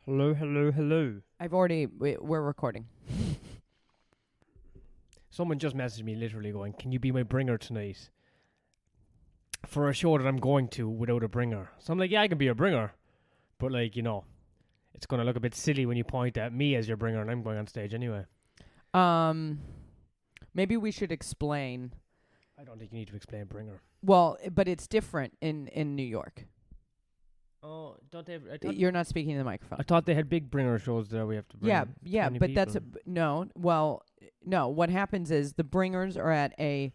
Hello, hello, hello. We're recording. Someone just messaged me literally going, can you be my bringer tonight? For a show that I'm going to without a bringer. So I'm like, yeah, I can be a bringer. But like, it's going to look a bit silly when you point at me as your bringer and I'm going on stage anyway. Maybe we should explain. I don't think you need to explain bringer. Well, but it's different in New York. Oh, don't they? You're not speaking to the microphone. I thought they had big bringer shows there. We have to bring Yeah, 20 but people. that's no. Well, no. What happens is the bringers are at a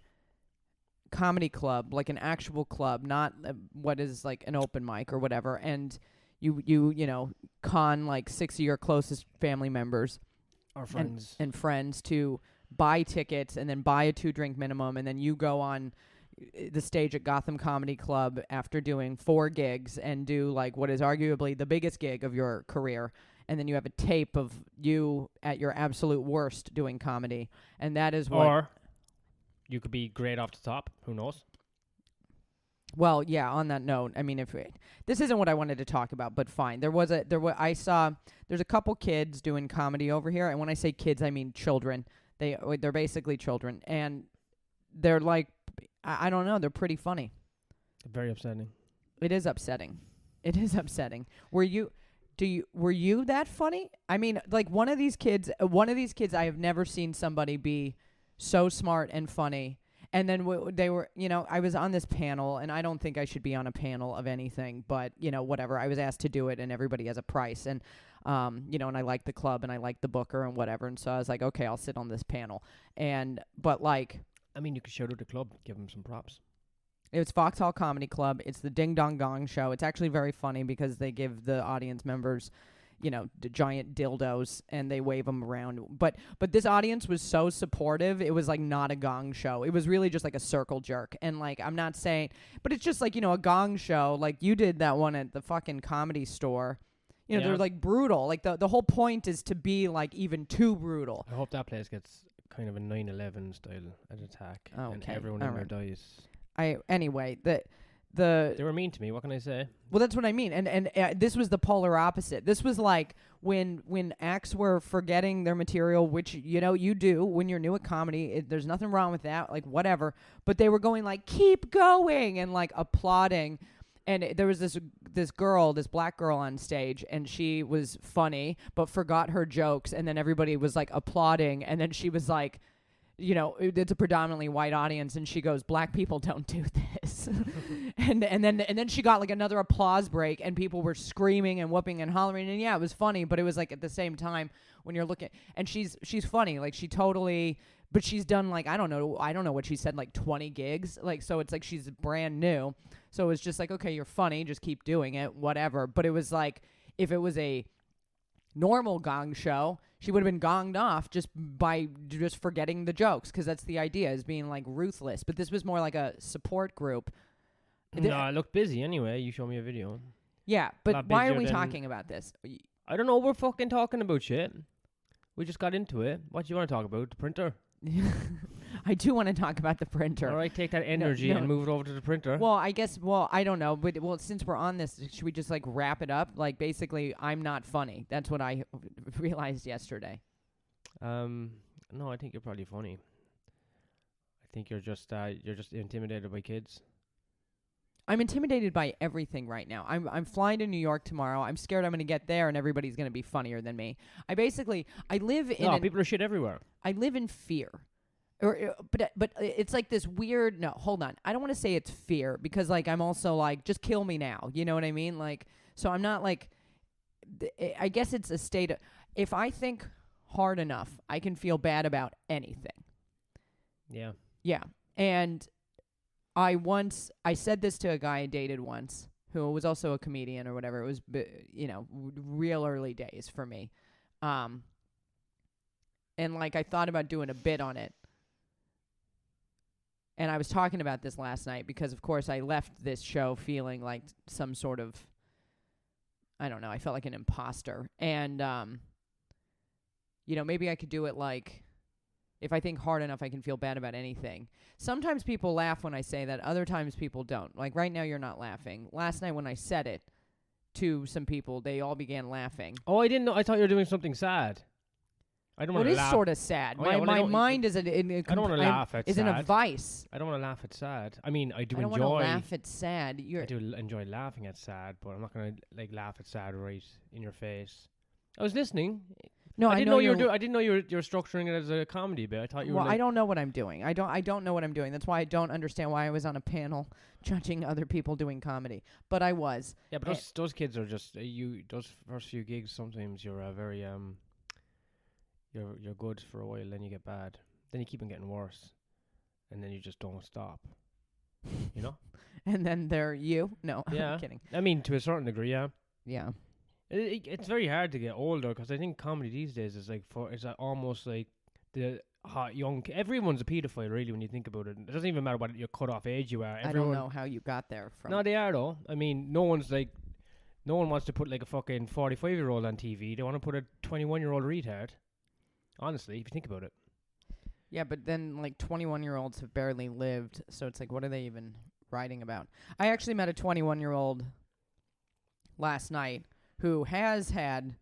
comedy club, like an actual club, not what is like an open mic or whatever. And you con like 6 of your closest family members Our friends. and friends to buy tickets and then buy a 2-drink minimum, and then you go on the stage at Gotham Comedy Club after doing 4 gigs and do like what is arguably the biggest gig of your career, and then you have a tape of you at your absolute worst doing comedy, and that is what. Or you could be great off the top. Who knows? Well, yeah. On that note, I mean, this isn't what I wanted to talk about, but fine. There's a couple kids doing comedy over here, and when I say kids, I mean children. They're basically children, and they're like, I don't know, they're pretty funny. Very upsetting. It is upsetting. It is upsetting. Were you that funny? I mean, like one of these kids, I have never seen somebody be so smart and funny. And then they were, I was on this panel, and I don't think I should be on a panel of anything, but, whatever. I was asked to do it, and everybody has a price. And, and I like the club, and I like the booker and whatever. And so I was like, okay, I'll sit on this panel. But like, I mean, you could shout out the club, give them some props. It's Foxhall Comedy Club. It's the Ding Dong Gong Show. It's actually very funny because they give the audience members, giant dildos, and they wave them around. But this audience was so supportive. It was like not a gong show. It was really just like a circle jerk. And like, I'm not saying, but it's just like, a gong show. Like you did that one at the fucking Comedy Store. Yeah. They're like brutal. Like the whole point is to be like even too brutal. I hope that place gets kind of a 9/11 style attack, and everyone in there dies. Anyway, they were mean to me. What can I say? Well, that's what I mean. And this was the polar opposite. This was like when acts were forgetting their material, which, you do when you're new at comedy. There's nothing wrong with that, like whatever. But they were going like, keep going, and like applauding. And there was this girl, this black girl on stage, and she was funny, but forgot her jokes. And then everybody was like applauding. And then she was like, it's a predominantly white audience, and she goes, black people don't do this. and then she got like another applause break, and people were screaming and whooping and hollering, and yeah, it was funny, but it was like at the same time when you're looking, and she's funny, like she totally, but she's done like I don't know what she said, like 20 gigs, like, so it's like she's brand new, so it was just like, okay, you're funny, just keep doing it, whatever. But it was like, if it was a normal gong show, she would have been gonged off just by just forgetting the jokes, because that's the idea, is being like ruthless. But this was more like a support group. No, I looked busy anyway. You showed me a video. Yeah, but why are we talking about this? I don't know. We're fucking talking about shit. We just got into it. What do you want to talk about? The printer? I do want to talk about the printer. All right, take that energy and move it over to the printer. Well, I guess, I don't know. But, since we're on this, should we just, like, wrap it up? Like, basically, I'm not funny. That's what I realized yesterday. No, I think you're probably funny. I think you're just intimidated by kids. I'm intimidated by everything right now. I'm flying to New York tomorrow. I'm scared I'm going to get there and everybody's going to be funnier than me. I live in... No, people are shit everywhere. I live in fear. But it's like this weird... No, hold on. I don't want to say it's fear, because, like, I'm also like, just kill me now. You know what I mean? Like, so I'm not like... I guess it's a state of... If I think hard enough, I can feel bad about anything. Yeah. Yeah. And... I said this to a guy I dated once, who was also a comedian or whatever. It was, real early days for me. And like, I thought about doing a bit on it. And I was talking about this last night because, of course, I left this show feeling like some sort of, I don't know, I felt like an imposter. And, maybe I could do it like, if I think hard enough, I can feel bad about anything. Sometimes people laugh when I say that. Other times people don't. Like right now, you're not laughing. Last night when I said it, to some people. They all began laughing. Oh, I didn't know. I thought you were doing something sad. I don't Well, want it to is laugh. sort of sad. Oh, yeah, well, I my don't- mind is I don't want to laugh at is in a sad. vice. I don't want to laugh at sad. I mean, I do I don't want to enjoy. laugh at sad. I do enjoy laughing at sad, but I'm not gonna like laugh at sad right in your face. I was listening. No, I I didn't know know you were. you're. I didn't know you were structuring it as a comedy bit. I thought you Well, were. Like, I don't know what I'm doing. I don't know what I'm doing. That's why I don't understand why I was on a panel judging other people doing comedy. But I was. Yeah, but those kids are just you. Those first few gigs, sometimes you're very You're good for a while, then you get bad, then you keep on getting worse, and then you just don't stop. You know? And then they're you. No, Yeah. I'm kidding. I mean, to a certain degree, yeah. Yeah. It's very hard to get older because I think comedy these days is like almost like the hot young. Everyone's a pedophile, really, when you think about it. It doesn't even matter what your cut-off age you are. I don't know how you got there from. No, they are though. I mean, no one wants to put like a fucking 45-year-old on TV. They want to put a 21-year-old retard. Honestly, if you think about it. Yeah, but then like 21-year-olds have barely lived, so it's like, what are they even writing about? I actually met a 21-year-old last night who has had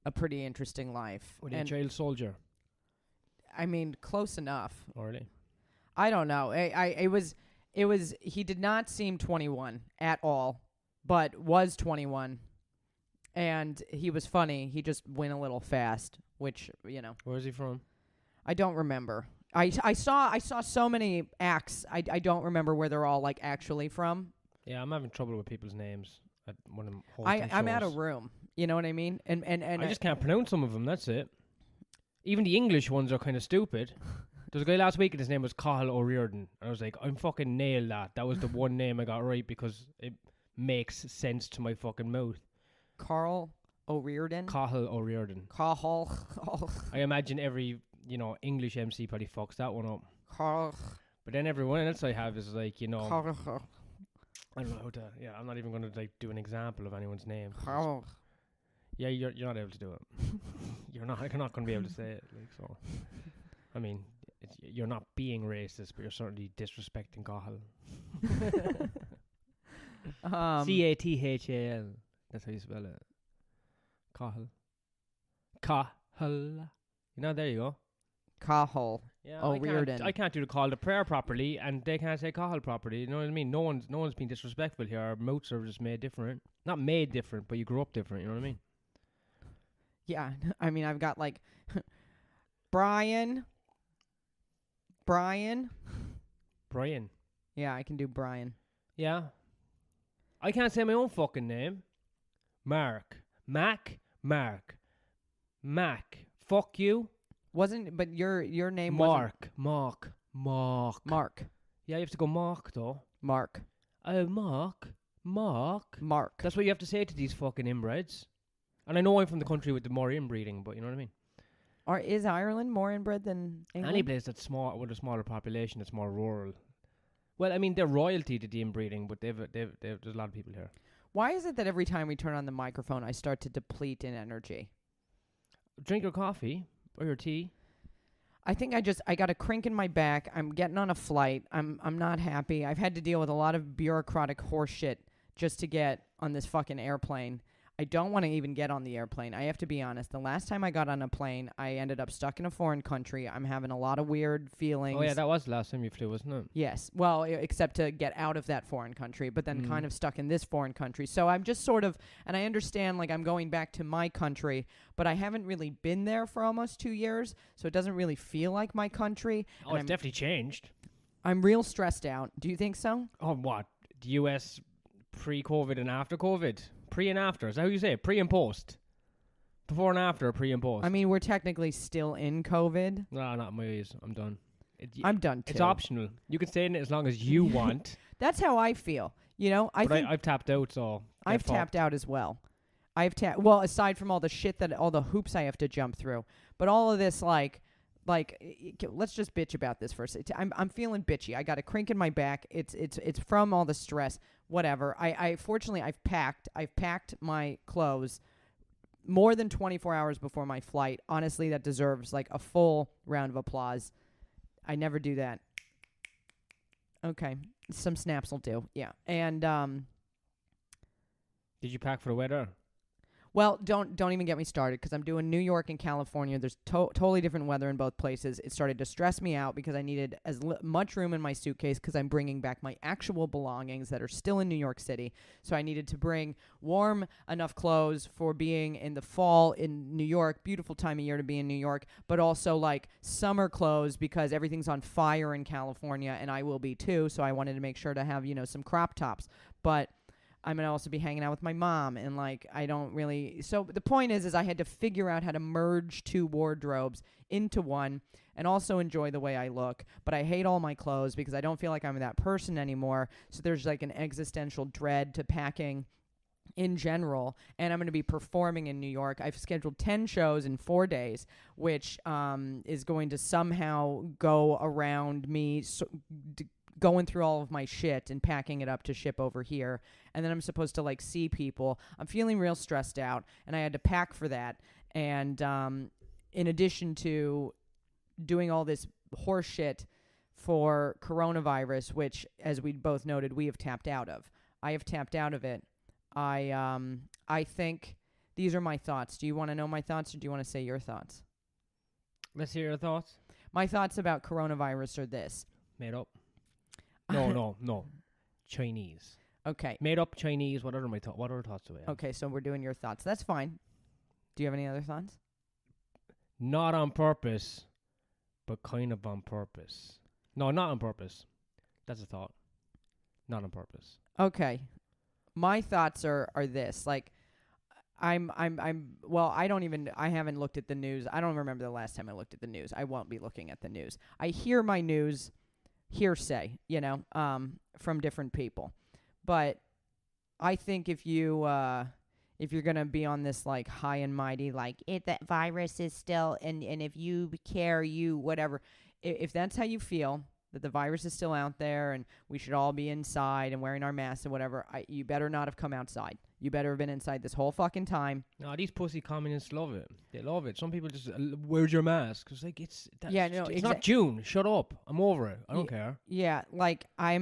a pretty interesting life. What are you, a child soldier? I mean, close enough. Really? I don't know. It was. He did not seem 21 at all, but was 21, and he was funny. He just went a little fast, which Where is he from? I don't remember. I saw so many acts. I don't remember where they're all like actually from. Yeah, I'm having trouble with people's names at one of them hosting I'm out shows. of room. You know what I mean? And I just can't pronounce some of them. That's it. Even the English ones are kind of stupid. There was a guy last week and his name was Cathal O'Riordan. I was like, I'm fucking nailed that. That was the one name I got right because it makes sense to my fucking mouth. Carl O'Riordan. Cathal O'Riordan. Cathal. I imagine every English MC probably fucks that one up. Carl. But then everyone else I have is like Carl. I don't know how to. Yeah, I'm not even going to like do an example of anyone's name. Carl. Yeah, you're not able to do it. You're not going to be able to say it. Like so. I mean, you're not being racist, but you're certainly disrespecting Cathal. Cathal. That's how you spell it. Cathal. Cathal. There you go. Cathal. Yeah, O'Riordan. I can't do the call to prayer properly, and they can't say Cathal properly. You know what I mean? No one's being disrespectful here. Our mouths are just made different. Not made different, but you grew up different. You know what I mean? Yeah, I mean, I've got like Brian. Brian. Yeah, I can do Brian. Yeah. I can't say my own fucking name. Mark. Mac. Fuck you. But your name wasn't Mark. Mark. Yeah, you have to go Mark though. Mark. Oh, Mark. That's what you have to say to these fucking inbreds. And I know I'm from the country with the more inbreeding, but you know what I mean? Or is Ireland more inbred than England? Any place that's small with a smaller population, that's more rural. Well, I mean, they're royalty to the inbreeding, but there's a lot of people here. Why is it that every time we turn on the microphone, I start to deplete in energy? Drink your coffee or your tea. I think I got a crink in my back. I'm getting on a flight. I'm not happy. I've had to deal with a lot of bureaucratic horse shit just to get on this fucking airplane. I don't want to even get on the airplane. I have to be honest. The last time I got on a plane, I ended up stuck in a foreign country. I'm having a lot of weird feelings. Oh, yeah, that was the last time you flew, wasn't it? Yes. Well, except to get out of that foreign country, but then kind of stuck in this foreign country. So I'm just sort of, and I understand, like, I'm going back to my country, but I haven't really been there for almost 2 years, so it doesn't really feel like my country. Oh, it's definitely changed. I'm real stressed out. Do you think so? Oh, what? The U.S. pre-COVID and after COVID? Pre and after. Is that how you say it? Pre and post. Before and after, pre and post. I mean, we're technically still in COVID. No, not my ears. I'm done. I'm done too. It's optional. You can stay in it as long as you want. That's how I feel. You know, I've tapped out, so I've tapped out as well. Well, aside from all the shit all the hoops I have to jump through, but all of this, like, let's just bitch about this for a second. I'm feeling bitchy. I got a crink in my back. It's from all the stress. Whatever. Fortunately I've packed my clothes more than 24 hours before my flight. Honestly, that deserves like a full round of applause. I never do that. Okay. Some snaps will do. Yeah. And Did you pack for the weather? Well, don't even get me started because I'm doing New York and California. There's totally different weather in both places. It started to stress me out because I needed as much room in my suitcase because I'm bringing back my actual belongings that are still in New York City. So I needed to bring warm enough clothes for being in the fall in New York, beautiful time of year to be in New York, but also like summer clothes because everything's on fire in California and I will be too. So I wanted to make sure to have, some crop tops. But I'm going to also be hanging out with my mom and like I don't really. So the point is I had to figure out how to merge two wardrobes into one and also enjoy the way I look. But I hate all my clothes because I don't feel like I'm that person anymore. So there's like an existential dread to packing in general. And I'm going to be performing in New York. I've scheduled 10 shows in 4 days, which is going to somehow go around me going through all of my shit and packing it up to ship over here. And then I'm supposed to like see people. I'm feeling real stressed out and I had to pack for that. And in addition to doing all this horse shit for coronavirus, which as we both noted, we have tapped out of. I have tapped out of it. I think these are my thoughts. Do you want to know my thoughts or do you want to say your thoughts? Let's hear your thoughts. My thoughts about coronavirus are this. Made up. No. Chinese. Okay. Made up Chinese. What other thoughts do we have? Okay, so we're doing your thoughts. That's fine. Do you have any other thoughts? Not on purpose, but kind of on purpose. No, not on purpose. That's a thought. Not on purpose. Okay. My thoughts are this. Like, I haven't looked at the news. I don't remember the last time I looked at the news. I won't be looking at the news. I hear my news hearsay, from different people. But I think if you're gonna be on this like high and mighty, like that virus is still, and if you care, whatever, if that's how you feel, that the virus is still out there and we should all be inside and wearing our masks and whatever, you better not have come outside. You better have been inside this whole fucking time. No, these pussy communists love it. They love it. Some people just, where's your mask? It's like, it's not June. Shut up. I'm over it. I don't care. Yeah, like I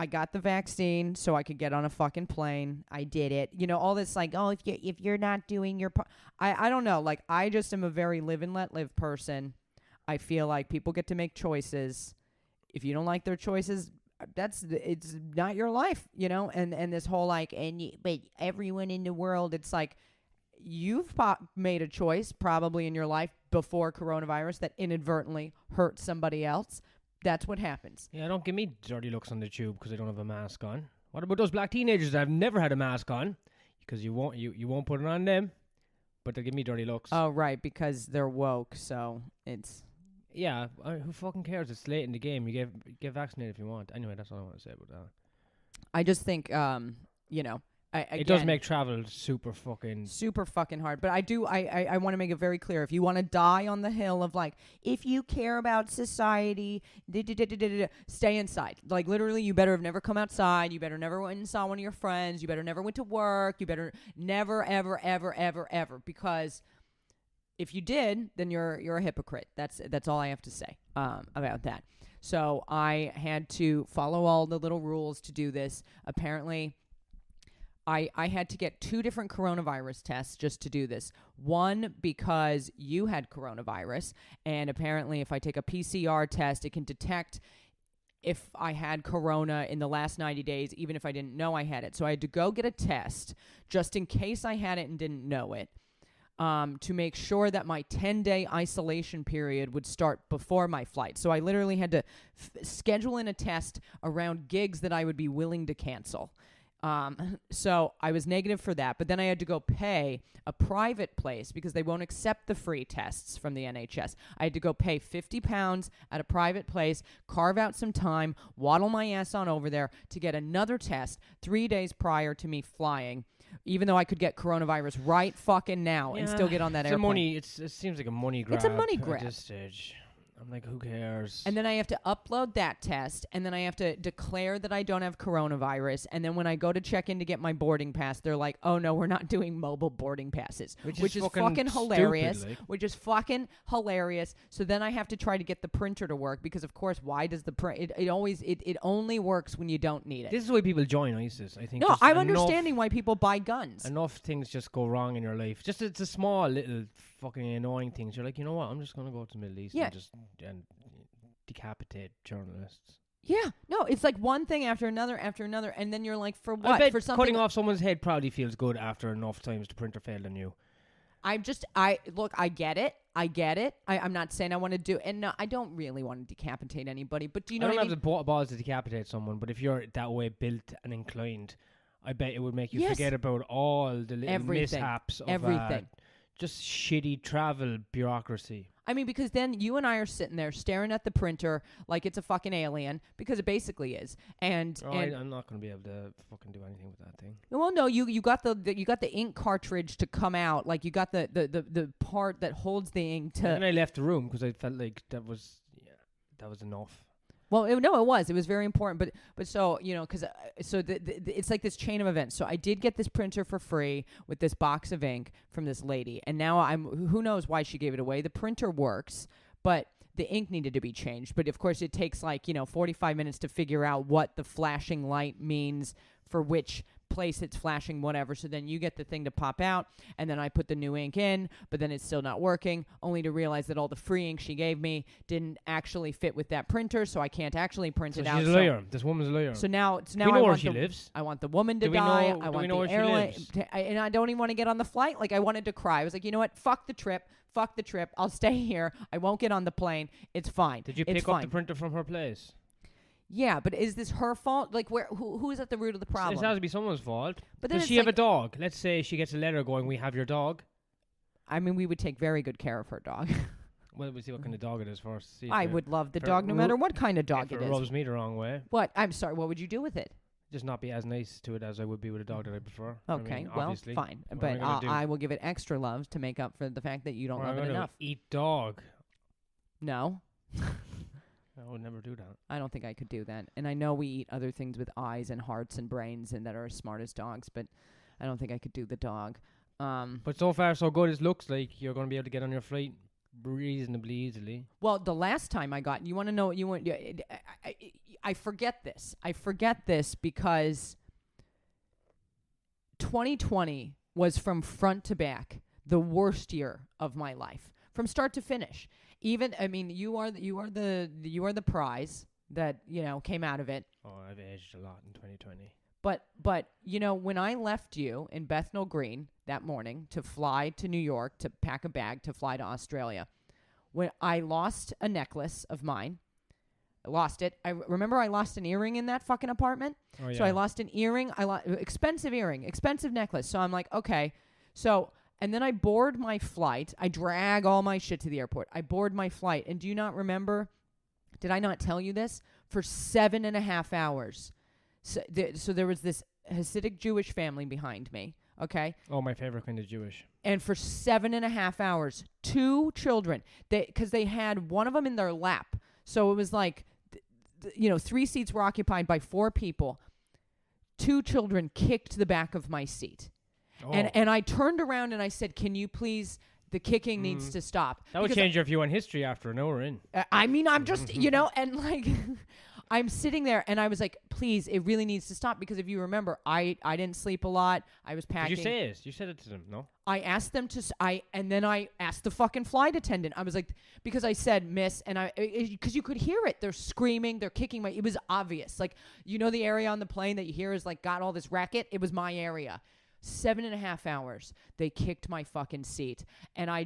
got the vaccine so I could get on a fucking plane. I did it. All this like, oh, if you're not doing your part. I don't know. Like, I just am a very live and let live person. I feel like people get to make choices. If you don't like their choices, it's not your life, and this whole like, but everyone in the world, it's like, you've made a choice probably in your life before coronavirus that inadvertently hurt somebody else. That's what happens. Yeah, don't give me dirty looks on the tube because I don't have a mask on. What about those black teenagers that have never had a mask on? Because you won't put it on them, but they'll give me dirty looks. Oh, right, because they're woke, so it's... Yeah, who fucking cares? It's late in the game. You get vaccinated if you want. Anyway, that's all I want to say about that. I just think, it does make travel super fucking hard. But I want to make it very clear. If you want to die on the hill of like, if you care about society, stay inside. Like literally, you better have never come outside. You better never went and saw one of your friends. You better never went to work. You better never, ever, ever, ever, ever. Because if you did, then you're a hypocrite. That's all I have to say about that. So I had to follow all the little rules to do this. Apparently, I had to get 2 different coronavirus tests just to do this. One, because you had coronavirus, and apparently if I take a PCR test, it can detect if I had corona in the last 90 days, even if I didn't know I had it. So I had to go get a test just in case I had it and didn't know it. To make sure that my 10-day isolation period would start before my flight. So I literally had to schedule in a test around gigs that I would be willing to cancel. So I was negative for that, but then I had to go pay a private place because they won't accept the free tests from the NHS. I had to go pay £50 at a private place, carve out some time, waddle my ass on over there to get another test 3 days prior to me flying. Even though I could get coronavirus right fucking now and still get on that airplane. It seems like a money grab. It's a money grab. At this stage. I'm like, who cares? And then I have to upload that test, and then I have to declare that I don't have coronavirus. And then when I go to check in to get my boarding pass, they're like, "Oh no, we're not doing mobile boarding passes," which is fucking hilarious. Stupid, like. Which is fucking hilarious. So then I have to try to get the printer to work because, of course, why does the print? It only works when you don't need it. This is why people join ISIS. I think. No, I'm understanding why people buy guns. Enough things just go wrong in your life. Just it's a small little fucking annoying things. You're like, you know what? I'm just gonna go to the Middle East and decapitate journalists. Yeah, no, it's like one thing after another, and then you're like, for what? I bet For something cutting off someone's head probably feels good after enough times the printer failed on you. I get it. I'm not saying I want to do, and no, I don't really want to decapitate anybody. But do you know? I don't what I have the balls to decapitate someone, but if you're that way built and inclined, I bet it would make you forget about all the little mishaps of just shitty travel bureaucracy. I mean, because then you and I are sitting there staring at the printer like it's a fucking alien, because it basically is. And I'm not going to be able to fucking do anything with that thing. Well, no, you got the ink cartridge to come out, like you got the part that holds the ink to. And I left the room because I felt like that was enough. Well, it was very important, but so, you know, because it's like this chain of events. So I did get this printer for free with this box of ink from this lady, and now who knows why she gave it away. The printer works, but the ink needed to be changed. But of course, it takes 45 minutes to figure out what the flashing light means for which place it's flashing, whatever. So then you get the thing to pop out, and then I put the new ink in, but then it's still not working, only to realize that all the free ink she gave me didn't actually fit with that printer, so I can't actually print it out. She's a liar. This woman's a liar. So now we know where she lives. I want the woman to die. I want the airline, and I don't even want to get on the flight. Like, I wanted to cry. I was like, you know what? Fuck the trip. I'll stay here. I won't get on the plane. It's fine. Did you pick up the printer from her place? Yeah, but is this her fault? Like, who is at the root of the problem? It has to be someone's fault. But does she have a dog? Let's say she gets a letter going, "We have your dog." I mean, we would take very good care of her dog. Well, we'll see what kind of dog it is first. I would love the dog no matter what kind of dog it is. If it rubs me the wrong way. What? I'm sorry, what would you do with it? Just not be as nice to it as I would be with a dog that I prefer. Okay, I mean, well, fine. But I will give it extra love to make up for the fact that you don't love it enough. Eat dog. No. I would never do that. I don't think I could do that. And I know we eat other things with eyes and hearts and brains and that are as smart as dogs, but I don't think I could do the dog. But so far, so good. It looks like you're going to be able to get on your flight reasonably easily. Well, the last time I got, you want to know, I forget this. I forget this because 2020 was from front to back the worst year of my life, from start to finish. Even, I mean, you are the prize that, came out of it. Oh, I've aged a lot in 2020. But when I left you in Bethnal Green that morning to fly to New York to pack a bag to fly to Australia, when I lost a necklace of mine, I lost it. I remember I lost an earring in that fucking apartment. Oh, yeah. So I lost an earring. Expensive earring, expensive necklace. So I'm like, okay. So, and then I board my flight. I drag all my shit to the airport. I board my flight. And do you not remember, did I not tell you this? For 7.5 hours. So there was this Hasidic Jewish family behind me, okay? Oh, my favorite kind of Jewish. And for 7.5 hours, 2 children, because they had one of them in their lap. So it was like, 3 seats were occupied by 4 people. 2 children kicked the back of my seat. Oh. And I turned around and I said, can you please, the kicking needs to stop. That would change your view on history after an hour in. I mean, I'm just, and like... I'm sitting there, and I was like, please, it really needs to stop, because if you remember, I didn't sleep a lot. I was packing. Did you say it? You said it to them, no? I asked them to, and then I asked the fucking flight attendant. I was like, because I said, miss, and because you could hear it. They're screaming, they're kicking it was obvious. Like, the area on the plane that you hear is like got all this racket? It was my area. 7.5 hours, they kicked my fucking seat, and I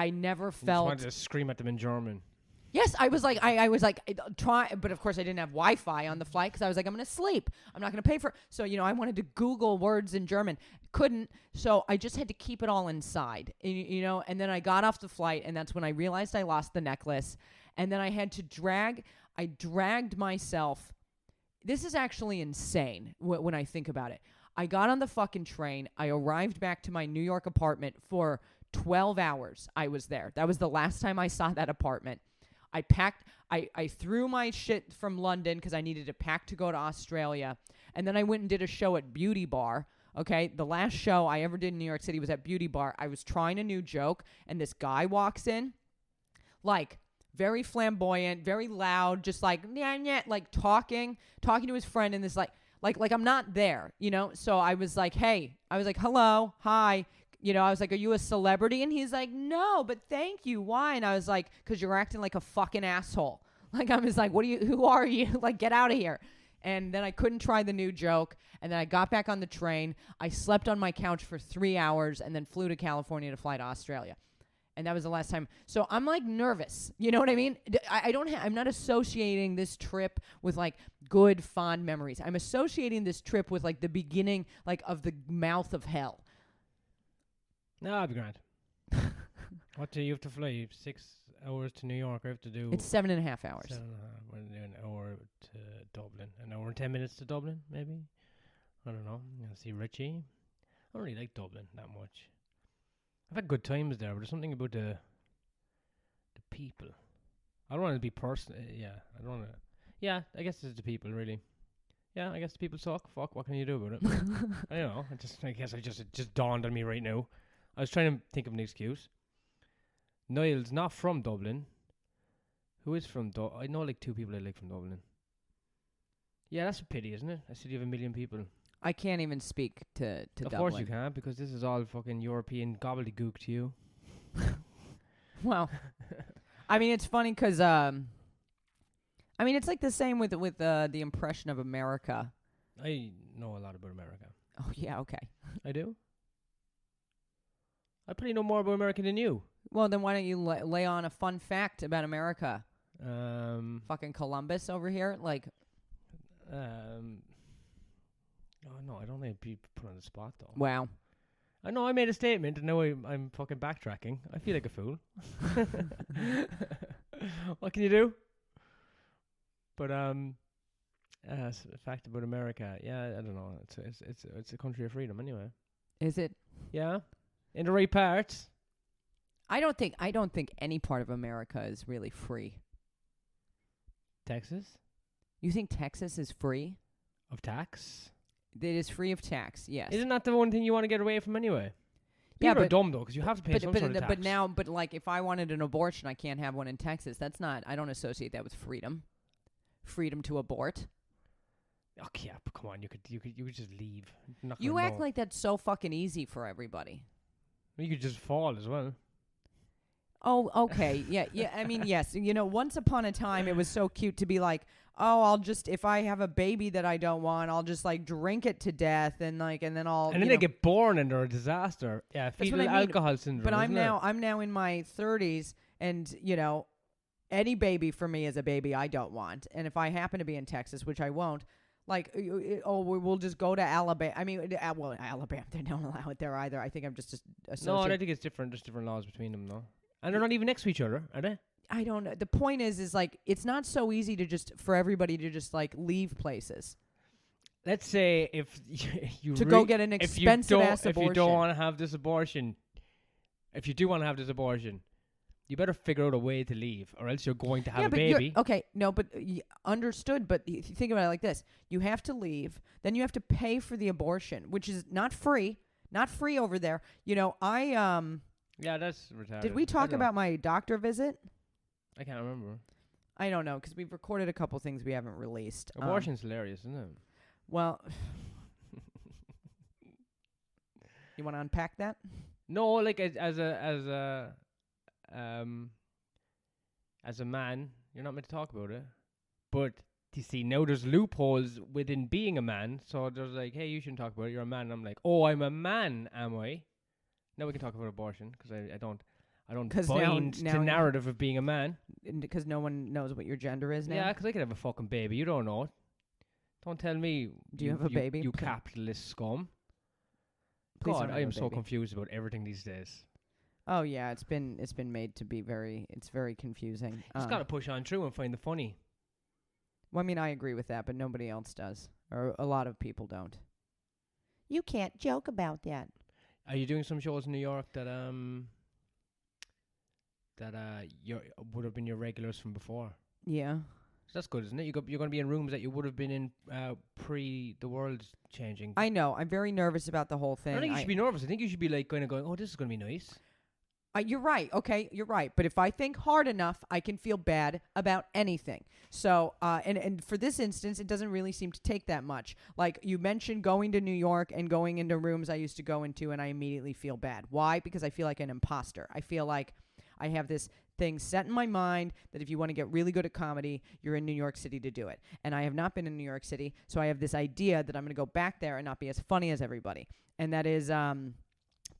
never felt. You just wanted to scream at them in German. Yes, I was like, I was like, try, but of course I didn't have Wi-Fi on the flight because I was like, I'm going to sleep. I'm not going to pay for it. So, I wanted to Google words in German. Couldn't. So I just had to keep it all inside, and then I got off the flight, and that's when I realized I lost the necklace. And then I had to dragged myself. This is actually insane when I think about it. I got on the fucking train. I arrived back to my New York apartment for 12 hours. I was there. That was the last time I saw that apartment. I packed. I threw my shit from London because I needed to pack to go to Australia, and then I went and did a show at Beauty Bar. Okay, the last show I ever did in New York City was at Beauty Bar. I was trying a new joke, and this guy walks in, like very flamboyant, very loud, just like yeah, like talking to his friend, and this like I'm not there, you know. So I was like, hey, I was like, hello, hi. You know, I was like, are you a celebrity? And he's like, no, but thank you. Why? And I was like, because you're acting like a fucking asshole. Like, I was like, who are you? Like, get out of here. And then I couldn't try the new joke. And then I got back on the train. I slept on my couch for 3 hours and then flew to California to fly to Australia. And that was the last time. So I'm like nervous. You know what I mean? I'm not associating this trip with like good, fond memories. I'm associating this trip with like the beginning, like of the mouth of hell. No, I'll be grand. What do you have to fly? 6 hours to New York. I have to do. It's 7.5 hours. 7.5. We're doing an hour to Dublin. An hour and 10 minutes to Dublin, maybe. I don't know. I'll see Richie. I don't really like Dublin that much. I've had good times there, but there's something about the people. I don't want to be personal. Yeah, I don't want to. Yeah, I guess it's the people, really. Yeah, I guess the people suck. Fuck, what can you do about it? I don't know. It just dawned on me right now. I was trying to think of an excuse. Niall's not from Dublin. Who is from Dublin? I know like 2 people I like from Dublin. Yeah, that's a pity, isn't it? A city of 1 million people. I can't even speak to Dublin. Of course you can't, because this is all fucking European gobbledygook to you. Well, I mean, it's funny because, I mean, it's like the same with the impression of America. I know a lot about America. Oh, yeah, okay. I do? I probably know more about America than you. Well, then why don't you lay on a fun fact about America? Fucking Columbus over here, like. Oh no, I don't want to be put on the spot though. Wow. I know I made a statement, and now I'm fucking backtracking. I feel like a fool. What can you do? But fact about America. Yeah, I don't know. It's a country of freedom anyway. Is it? Yeah, in the right parts. I don't think any part of America is really free. Texas? You think Texas is free? Of tax? It is free of tax, yes. Isn't that the one thing you want to get away from anyway? Yeah, People are but dumb though, because you have to pay some sort of tax. But like, if I wanted an abortion, I can't have one in Texas. That's not. I don't associate that with freedom. Freedom to abort. Oh yeah, but come on, you could just leave. You act like that's so fucking easy for everybody. You could just fall as well. Oh, okay. Yeah. I mean, yes. You know, once upon a time, it was so cute to be like, oh, I'll just, if I have a baby that I don't want, I'll just like drink it to death and then I'll. And then they get born and they're a disaster. Yeah, fetal alcohol syndrome. But I'm now in my 30s, and you know, any baby for me is a baby I don't want. And if I happen to be in Texas, which I won't, like, we'll just go to Alabama. I mean, Alabama, they don't allow it there either. I think I'm just associating. No, I think it's different. There's different laws between them, though. And they're not even next to each other, are they? I don't know. The point is like, it's not so easy to just, for everybody to just like leave places. Let's say if you go get an expensive ass abortion. If you don't want to have this abortion, if you do want to have this abortion, you better figure out a way to leave, or else you're going to have a baby. Okay, no, but understood. But if you think about it like this, you have to leave, then you have to pay for the abortion, which is not free over there. You know, Yeah, that's retarded. Did we talk about my doctor visit? I can't remember. I don't know, because we've recorded a couple things we haven't released. Abortion's hilarious, isn't it? Well, you want to unpack that? No, like as a man, you're not meant to talk about it. But you see, now there's loopholes within being a man. So there's like, hey, you shouldn't talk about it. You're a man. And I'm like, oh, I'm a man, am I? Now we can talk about abortion, because I don't bind to narrative of being a man. Because no one knows what your gender is now? Yeah, because I could have a fucking baby. You don't know it. Don't tell me. Do you have a baby? You capitalist scum. Please God, I am so confused about everything these days. Oh yeah, it's been made to be very confusing. You just got to push on through and find the funny. Well, I mean, I agree with that, but nobody else does, or a lot of people don't. You can't joke about that. Are you doing some shows in New York that that you would have been your regulars from before. Yeah. So that's good, isn't it? You're going to be in rooms that you would have been in pre the world changing. I know. I'm very nervous about the whole thing. I don't think you should be nervous. I think you should be like kind of going, oh, this is going to be nice. You're right. Okay, you're right. But if I think hard enough, I can feel bad about anything. So, and for this instance, it doesn't really seem to take that much. Like you mentioned going to New York and going into rooms I used to go into, and I immediately feel bad. Why? Because I feel like an imposter. I feel like I have this thing set in my mind that if you want to get really good at comedy, you're in New York City to do it. And I have not been in New York City, so I have this idea that I'm going to go back there and not be as funny as everybody. And that is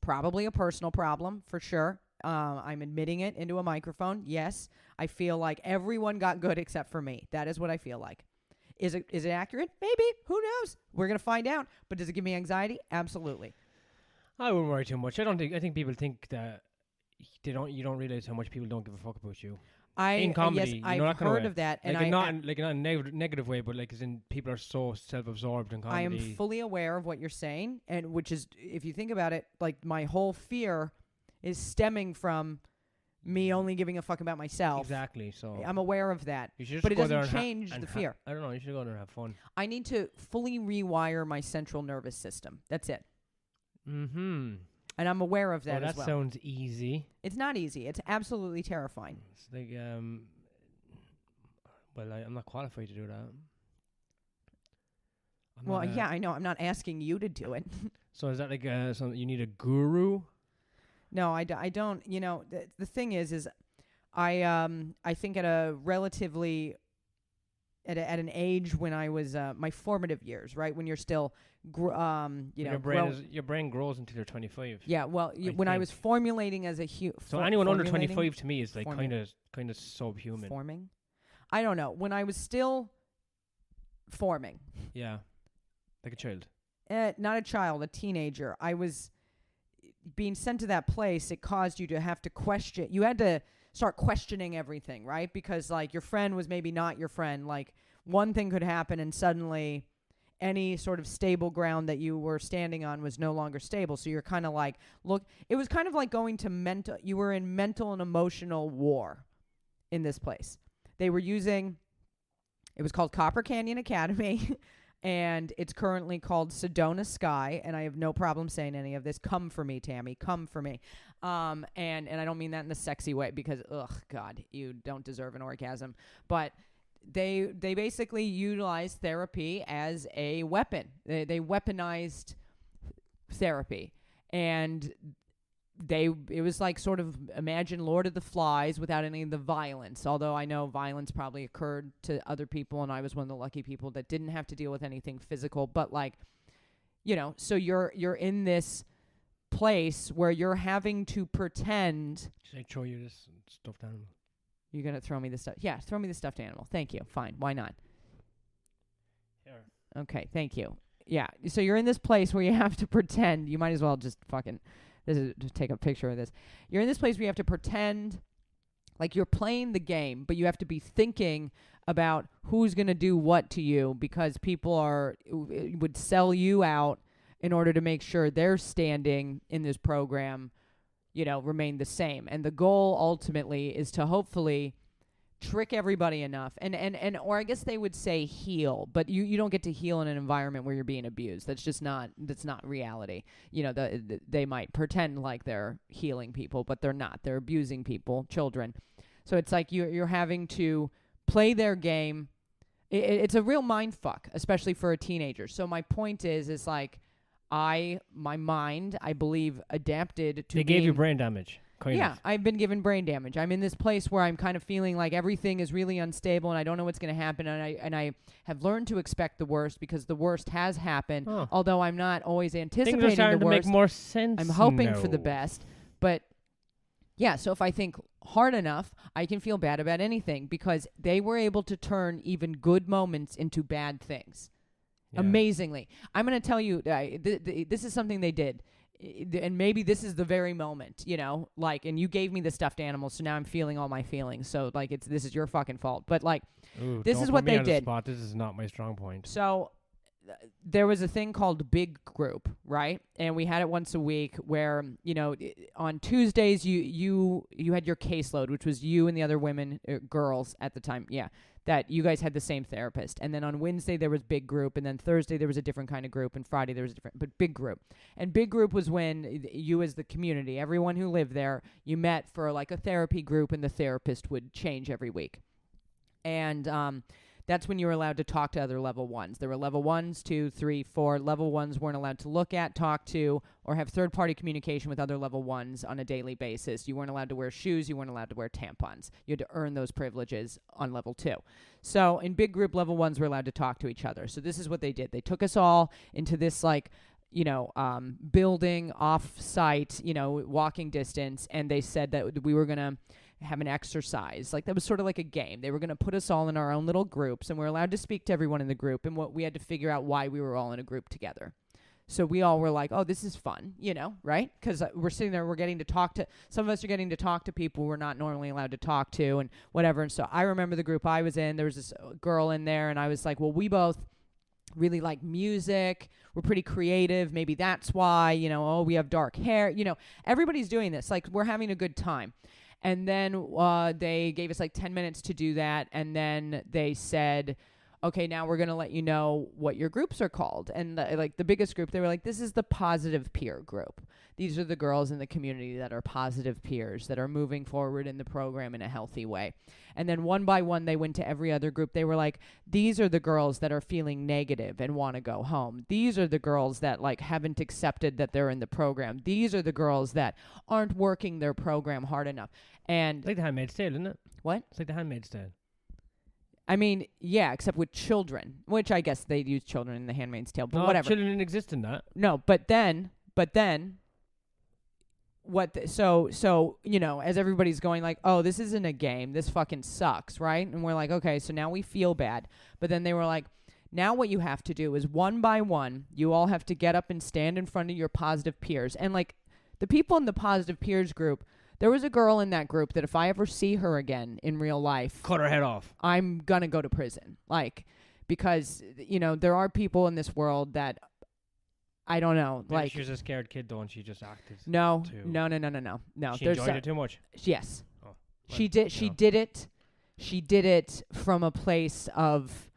probably a personal problem, for sure. I'm admitting it into a microphone. Yes, I feel like everyone got good except for me. That is what I feel like. Is it accurate? Maybe. Who knows? We're going to find out. But does it give me anxiety? Absolutely. I wouldn't worry too much. I think people think that you don't realize how much people don't give a fuck about you. In comedy, yes, I've heard of that, and not in a negative way, but like as in people are so self-absorbed in comedy. I am fully aware of what you're saying, and which is, if you think about it, like my whole fear is stemming from me only giving a fuck about myself. Exactly. So I'm aware of that, you should just but it go there doesn't change the fear. I don't know. You should go there and have fun. I need to fully rewire my central nervous system. That's it. Mm-hmm. And I'm aware of that that as well. sounds easy. It's not easy. It's absolutely terrifying. It's like, well, I'm not qualified to do that. Yeah, I know. I'm not asking you to do it. So is that like something you need a guru? No, I don't. You know, the thing is I think at a relatively at an age when I was my formative years, right, when you're still your brain grows until you're 25. Yeah, well, when I was formulating as a so anyone under 25 to me is like kind of subhuman. Forming, I don't know. When I was still forming, yeah, like a child. Not a child, a teenager. I was being sent to that place. It caused you to have to question. You had to start questioning everything, right? Because like your friend was maybe not your friend. Like one thing could happen and suddenly any sort of stable ground that you were standing on was no longer stable. So you're kind of like, it was kind of like going to you were in mental and emotional war in this place. They were it was called Copper Canyon Academy, and it's currently called Sedona Sky, and I have no problem saying any of this. Come for me, Tammy. Come for me. And I don't mean that in the sexy way because, God, you don't deserve an orgasm. But they basically utilized therapy as a weapon. They weaponized therapy. And it was like sort of imagine Lord of the Flies without any of the violence. Although I know violence probably occurred to other people, and I was one of the lucky people that didn't have to deal with anything physical. But like, so you're in this place where you're having to pretend. Should I throw you this stuffed animal? You're gonna throw me the stuff? Yeah, throw me the stuffed animal. Thank you. Fine. Why not? Here. Okay. Thank you. Yeah. So you're in this place where you have to pretend. You might as well just fucking. Just take a picture of this. You're in this place where you have to pretend like you're playing the game, but you have to be thinking about who's going to do what to you because people would sell you out in order to make sure their standing in this program, remain the same. And the goal ultimately is to hopefully trick everybody enough or I guess they would say heal, but you don't get to heal in an environment where you're being abused. That's not reality. They might pretend like they're healing people, but they're not. They're abusing people, children. So it's like you're having to play their game. It's a real mind fuck, especially for a teenager. So my point is like my mind, I believe, adapted to. They gave you brain damage. Kind of. I've been given brain damage. I'm in this place where I'm kind of feeling like everything is really unstable and I don't know what's going to happen. And I have learned to expect the worst because the worst has happened. Oh. Although I'm not always anticipating Things are starting the worst. To make more sense. I'm hoping for the best. But yeah, so if I think hard enough, I can feel bad about anything because they were able to turn even good moments into bad things. Yeah. Amazingly. I'm going to tell you, this is something they did. And maybe this is the very moment, and you gave me the stuffed animal, so now I'm feeling all my feelings. So like this is your fucking fault. But like, this is what they did. This is not my strong point. So there was a thing called big group, right? And we had it once a week where, on Tuesdays you had your caseload, which was you and the other women, girls at the time, that you guys had the same therapist. And then on Wednesday there was big group, and then Thursday there was a different kind of group, and Friday there was a different, but big group. And big group was when you as the community, everyone who lived there, you met for like a therapy group, and the therapist would change every week. And that's when you were allowed to talk to other level ones. There were level 1s, 2, 3, 4. Level 1s weren't allowed to look at, talk to, or have third-party communication with other level 1s on a daily basis. You weren't allowed to wear shoes. You weren't allowed to wear tampons. You had to earn those privileges on level 2. So in big group, level 1s were allowed to talk to each other. So this is what they did. They took us all into this, building off-site, walking distance, and they said that we were going to have an exercise. Like, that was sort of like a game. They were going to put us all in our own little groups, and we're allowed to speak to everyone in the group, and what we had to figure out why we were all in a group together. So we all were like, oh, this is fun, right? Because we're sitting there, we're getting to talk to, some of us are getting to talk to people we're not normally allowed to talk to and whatever. And so I remember the group I was in, there was this girl in there, and I was like, well, we both really like music. We're pretty creative. Maybe that's why, we have dark hair. Everybody's doing this. Like, we're having a good time. And then they gave us like 10 minutes to do that. And then they said, okay, now we're going to let you know what your groups are called. And the biggest group, they were like, this is the positive peer group. These are the girls in the community that are positive peers, that are moving forward in the program in a healthy way. And then one by one, they went to every other group. They were like, these are the girls that are feeling negative and want to go home. These are the girls that haven't accepted that they're in the program. These are the girls that aren't working their program hard enough. And it's like The Handmaid's Tale, isn't it? What? It's like The Handmaid's Tale. I mean, yeah, except with children, which I guess they use children in The Handmaid's Tale, but no, whatever. Children didn't exist in that. No, but then as everybody's going like, oh, this isn't a game, this fucking sucks, right? And we're like, okay, so now we feel bad. But then they were like, now what you have to do is one by one, you all have to get up and stand in front of your positive peers. And the people in the positive peers group, there was a girl in that group that if I ever see her again in real life, cut her head off. I'm gonna go to prison. Because, there are people in this world that, I don't know. Maybe she was a scared kid, though, and she just acted. No. She Enjoyed it too much. Yes. Oh, well, she did. She did it. She did it from a place of.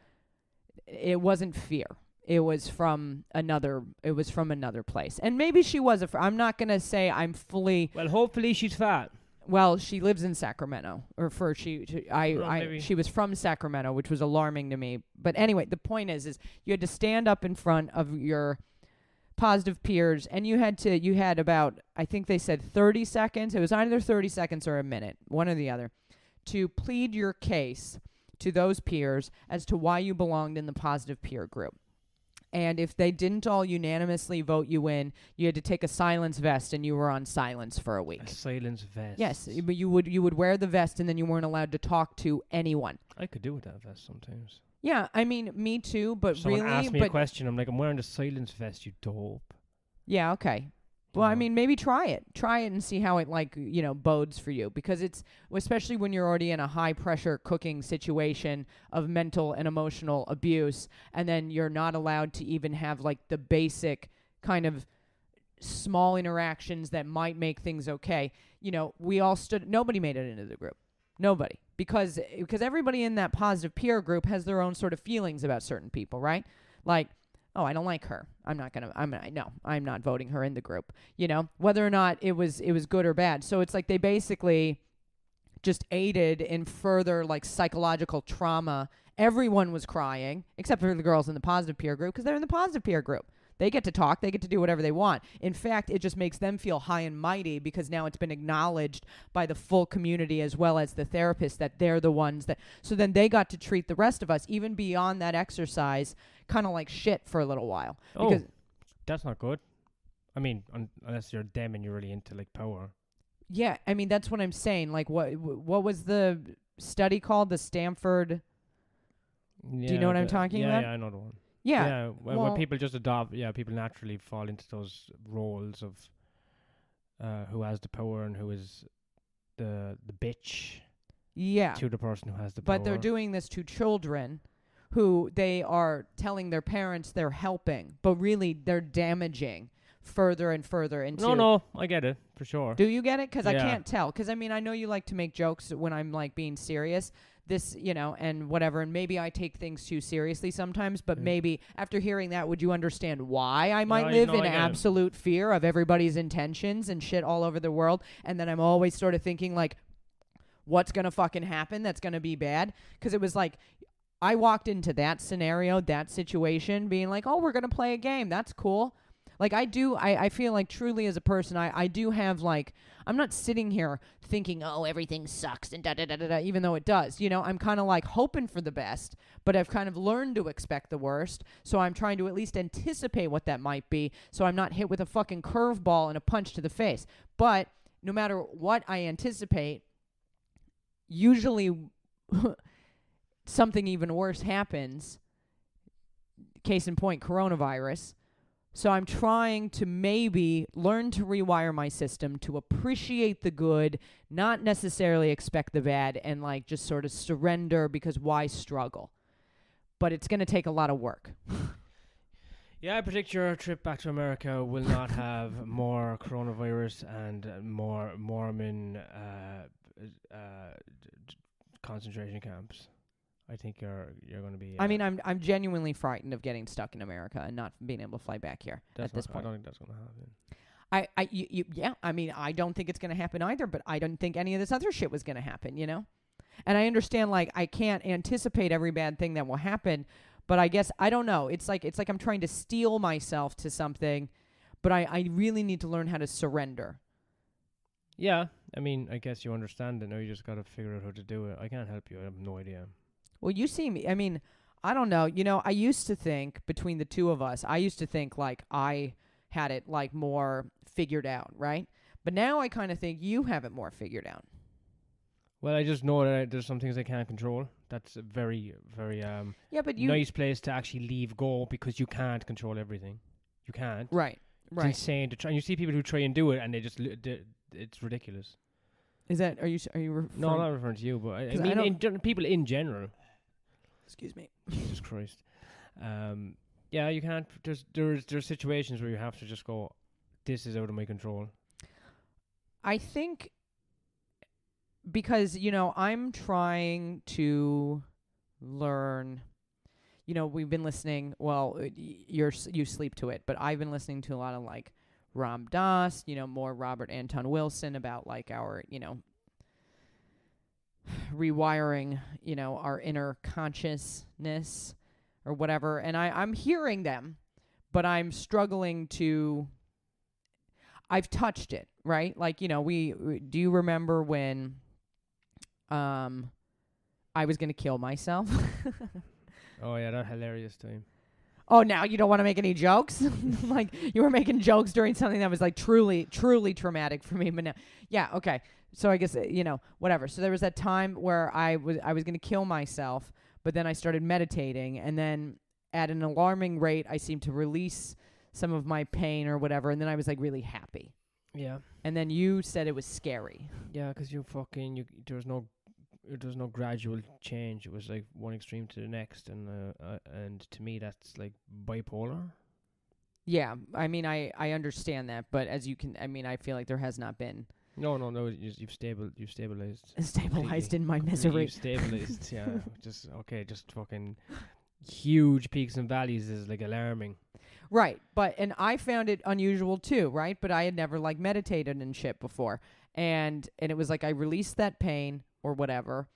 It wasn't fear. It was from another. It was from another place, and maybe she was I'm not gonna say I'm fully. Well, hopefully she's fat. Well, she lives in Sacramento, she was from Sacramento, which was alarming to me. But anyway, the point is you had to stand up in front of your positive peers, and you had about, I think they said 30 seconds. It was either 30 seconds or a minute, one or the other, to plead your case to those peers as to why you belonged in the positive peer group. And if they didn't all unanimously vote you in, you had to take a silence vest, and you were on silence for a week. A silence vest. Yes, but you would wear the vest, and then you weren't allowed to talk to anyone. I could do with that vest sometimes. Yeah, I mean, me too, but Someone really... asked me a question, I'm like, I'm wearing the silence vest, you dope. Yeah, okay. Well, I mean, maybe try it. Try it and see how it, bodes for you. Because it's, especially when you're already in a high-pressure cooking situation of mental and emotional abuse, and then you're not allowed to even have, the basic kind of small interactions that might make things okay. We all nobody made it into the group. Nobody. Because everybody in that positive peer group has their own sort of feelings about certain people, right? Oh, I don't like her. I'm not voting her in the group. Whether or not it was good or bad. So it's they basically just aided in further psychological trauma. Everyone was crying except for the girls in the positive peer group because they're in the positive peer group. They get to talk. They get to do whatever they want. In fact, it just makes them feel high and mighty because now it's been acknowledged by the full community as well as the therapists that they're the ones that... So then they got to treat the rest of us, even beyond that exercise, kind of like shit for a little while. Oh, that's not good. I mean, unless you're them and you're really into power. Yeah, I mean, that's what I'm saying. What was the study called? The Stanford... Yeah, do you know what I'm talking about? Yeah, I know the one. Yeah. When people just adopt, people naturally fall into those roles of who has the power and who is the bitch. Yeah. To the person who has the power. But they're doing this to children who they are telling their parents they're helping, but really they're damaging further and further into. No, I get it for sure. Do you get it? Because I Yeah. can't tell. Because I mean, I know you like to make jokes when I'm like being serious. This, and whatever, and maybe I take things too seriously sometimes, but maybe after hearing that, would you understand why I might live in I get it. absolute fear of everybody's intentions and shit all over the world, and then I'm always sort of thinking, like, what's going to fucking happen that's going to be bad? Because it was like, I walked into that scenario, that situation, being like, oh, we're going to play a game. That's cool. Like, I feel like truly as a person, I do have, like, I'm not sitting here thinking, oh, everything sucks and da-da-da-da-da, even though it does. I'm kind of, like, hoping for the best, but I've kind of learned to expect the worst, so I'm trying to at least anticipate what that might be, so I'm not hit with a fucking curveball and a punch to the face. But no matter what I anticipate, usually something even worse happens. Case in point, coronavirus. So I'm trying to maybe learn to rewire my system to appreciate the good, not necessarily expect the bad, and like just sort of surrender, because why struggle? But it's going to take a lot of work. Yeah, I predict your trip back to America will not have more coronavirus and more Mormon concentration camps. I think you're going to be. I mean, I'm genuinely frightened of getting stuck in America and not being able to fly back here at this point. I don't think that's going to happen. Yeah. I mean, I don't think it's going to happen either. But I don't think any of this other shit was going to happen. And I understand, like, I can't anticipate every bad thing that will happen. But I guess I don't know. It's like I'm trying to steel myself to something, but I really need to learn how to surrender. Yeah, I mean, I guess you understand it now. You just got to figure out how to do it. I can't help you. I have no idea. Well, you see me. I mean, I don't know. I used to think, between the two of us, like I had it like more figured out, right? But now I kind of think you have it more figured out. Well, I just know that there's some things I can't control. That's a very, very nice place to actually leave go, because you can't control everything. You can't. Right. It's insane to try. And you see people who try and do it, and they just it's ridiculous. Is that? Are you? No, I'm not referring to you, but I mean people in general. Excuse me. Jesus Christ. Yeah, you can't. There's situations where you have to just go, this is out of my control. I think because, I'm trying to learn, we've been listening, well, you sleep to it, but I've been listening to a lot of, like, Ram Dass, more Robert Anton Wilson about, like, our, rewiring, our inner consciousness or whatever. And I'm hearing them, but I'm struggling to, I've touched it, right? Like, do you remember when I was going to kill myself? Oh, yeah, that hilarious time. Oh, now you don't want to make any jokes? Like, you were making jokes during something that was, like, truly, truly traumatic for me. But now, yeah, okay. So I guess, whatever. So there was that time where I was going to kill myself, but then I started meditating, and then at an alarming rate, I seemed to release some of my pain or whatever, and then I was, like, really happy. Yeah. And then you said it was scary. Yeah, because there was no gradual change. It was like one extreme to the next, and to me that's like bipolar. Yeah, I mean, I understand that, but as you can, I mean, I feel like there has not been. No, you've stabilized. Stabilized in my misery. You've stabilized, yeah. Just fucking huge peaks and valleys is like alarming. Right, and I found it unusual too, right? But I had never like meditated and shit before, and it was like I released that pain or whatever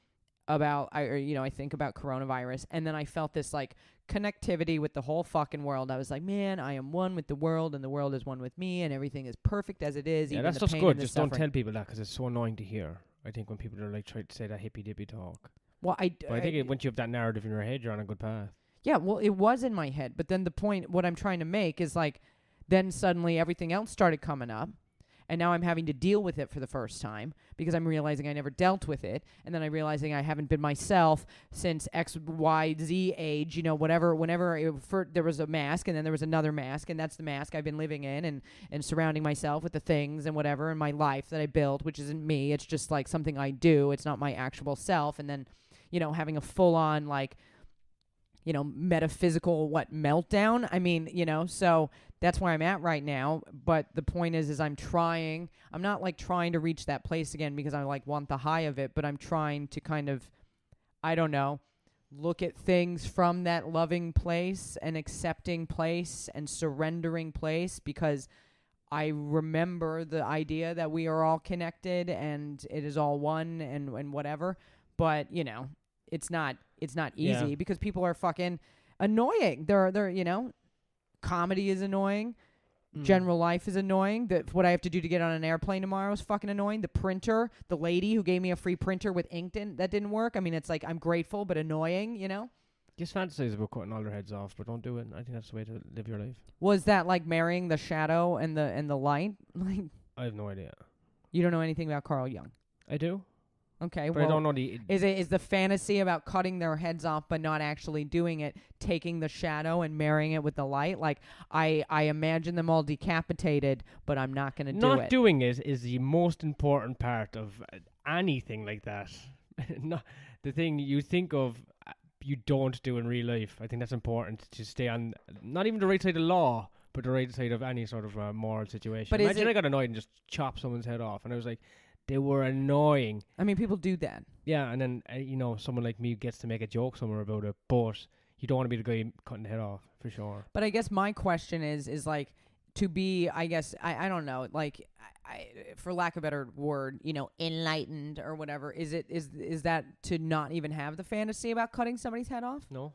about I think about coronavirus, and then I felt this like connectivity with the whole fucking world. I was like, man, I am one with the world, and the world is one with me, and everything is perfect as it is. Yeah, even that's the just pain good. and the Just suffering. don't tell people that, because it's so annoying to hear. I think when people are like trying to say that hippy dippy talk. Well, I think once you have that narrative in your head, you're on a good path. Yeah, well, it was in my head, but then the point, what I'm trying to make is like, then suddenly everything else started coming up, and now I'm having to deal with it for the first time because I'm realizing I never dealt with it, and then I'm realizing I haven't been myself since X, Y, Z age, whatever. Whenever there was a mask, and then there was another mask, and that's the mask I've been living in, and surrounding myself with the things and whatever in my life that I built, which isn't me. It's just like something I do. It's not my actual self, and then having a full on like metaphysical meltdown. I mean, so that's where I'm at right now. But the point is I'm not like trying to reach that place again because I like want the high of it, but I'm trying to kind of, I don't know, look at things from that loving place and accepting place and surrendering place, because I remember the idea that we are all connected and it is all one and whatever. But, it's not easy because people are fucking annoying. They're comedy is annoying. General life is annoying. What I have to do to get on an airplane tomorrow is fucking annoying. The printer, the lady who gave me a free printer with ink that didn't work. I mean, it's like I'm grateful but annoying, Just fantasize about cutting all their heads off, but don't do it. I think that's the way to live your life. Was that like marrying the shadow and the light? Like, I have no idea. You don't know anything about Carl Jung. I do. Okay, but I don't know the... Is the fantasy about cutting their heads off but not actually doing it, taking the shadow and marrying it with the light? Like, I imagine them all decapitated, but I'm not going to do it. Not doing it is the most important part of anything like that. Not the thing you think of, you don't do in real life. I think that's important to stay on, not even the right side of law, but the right side of any sort of moral situation. But imagine I got annoyed and just chopped someone's head off, and I was like, they were annoying. I mean, people do that. Yeah, and then, someone like me gets to make a joke somewhere about it, but you don't want to be the guy cutting the head off, for sure. But I guess my question is like, to be, I guess, I don't know, like, for lack of a better word, enlightened or whatever, is that to not even have the fantasy about cutting somebody's head off? No.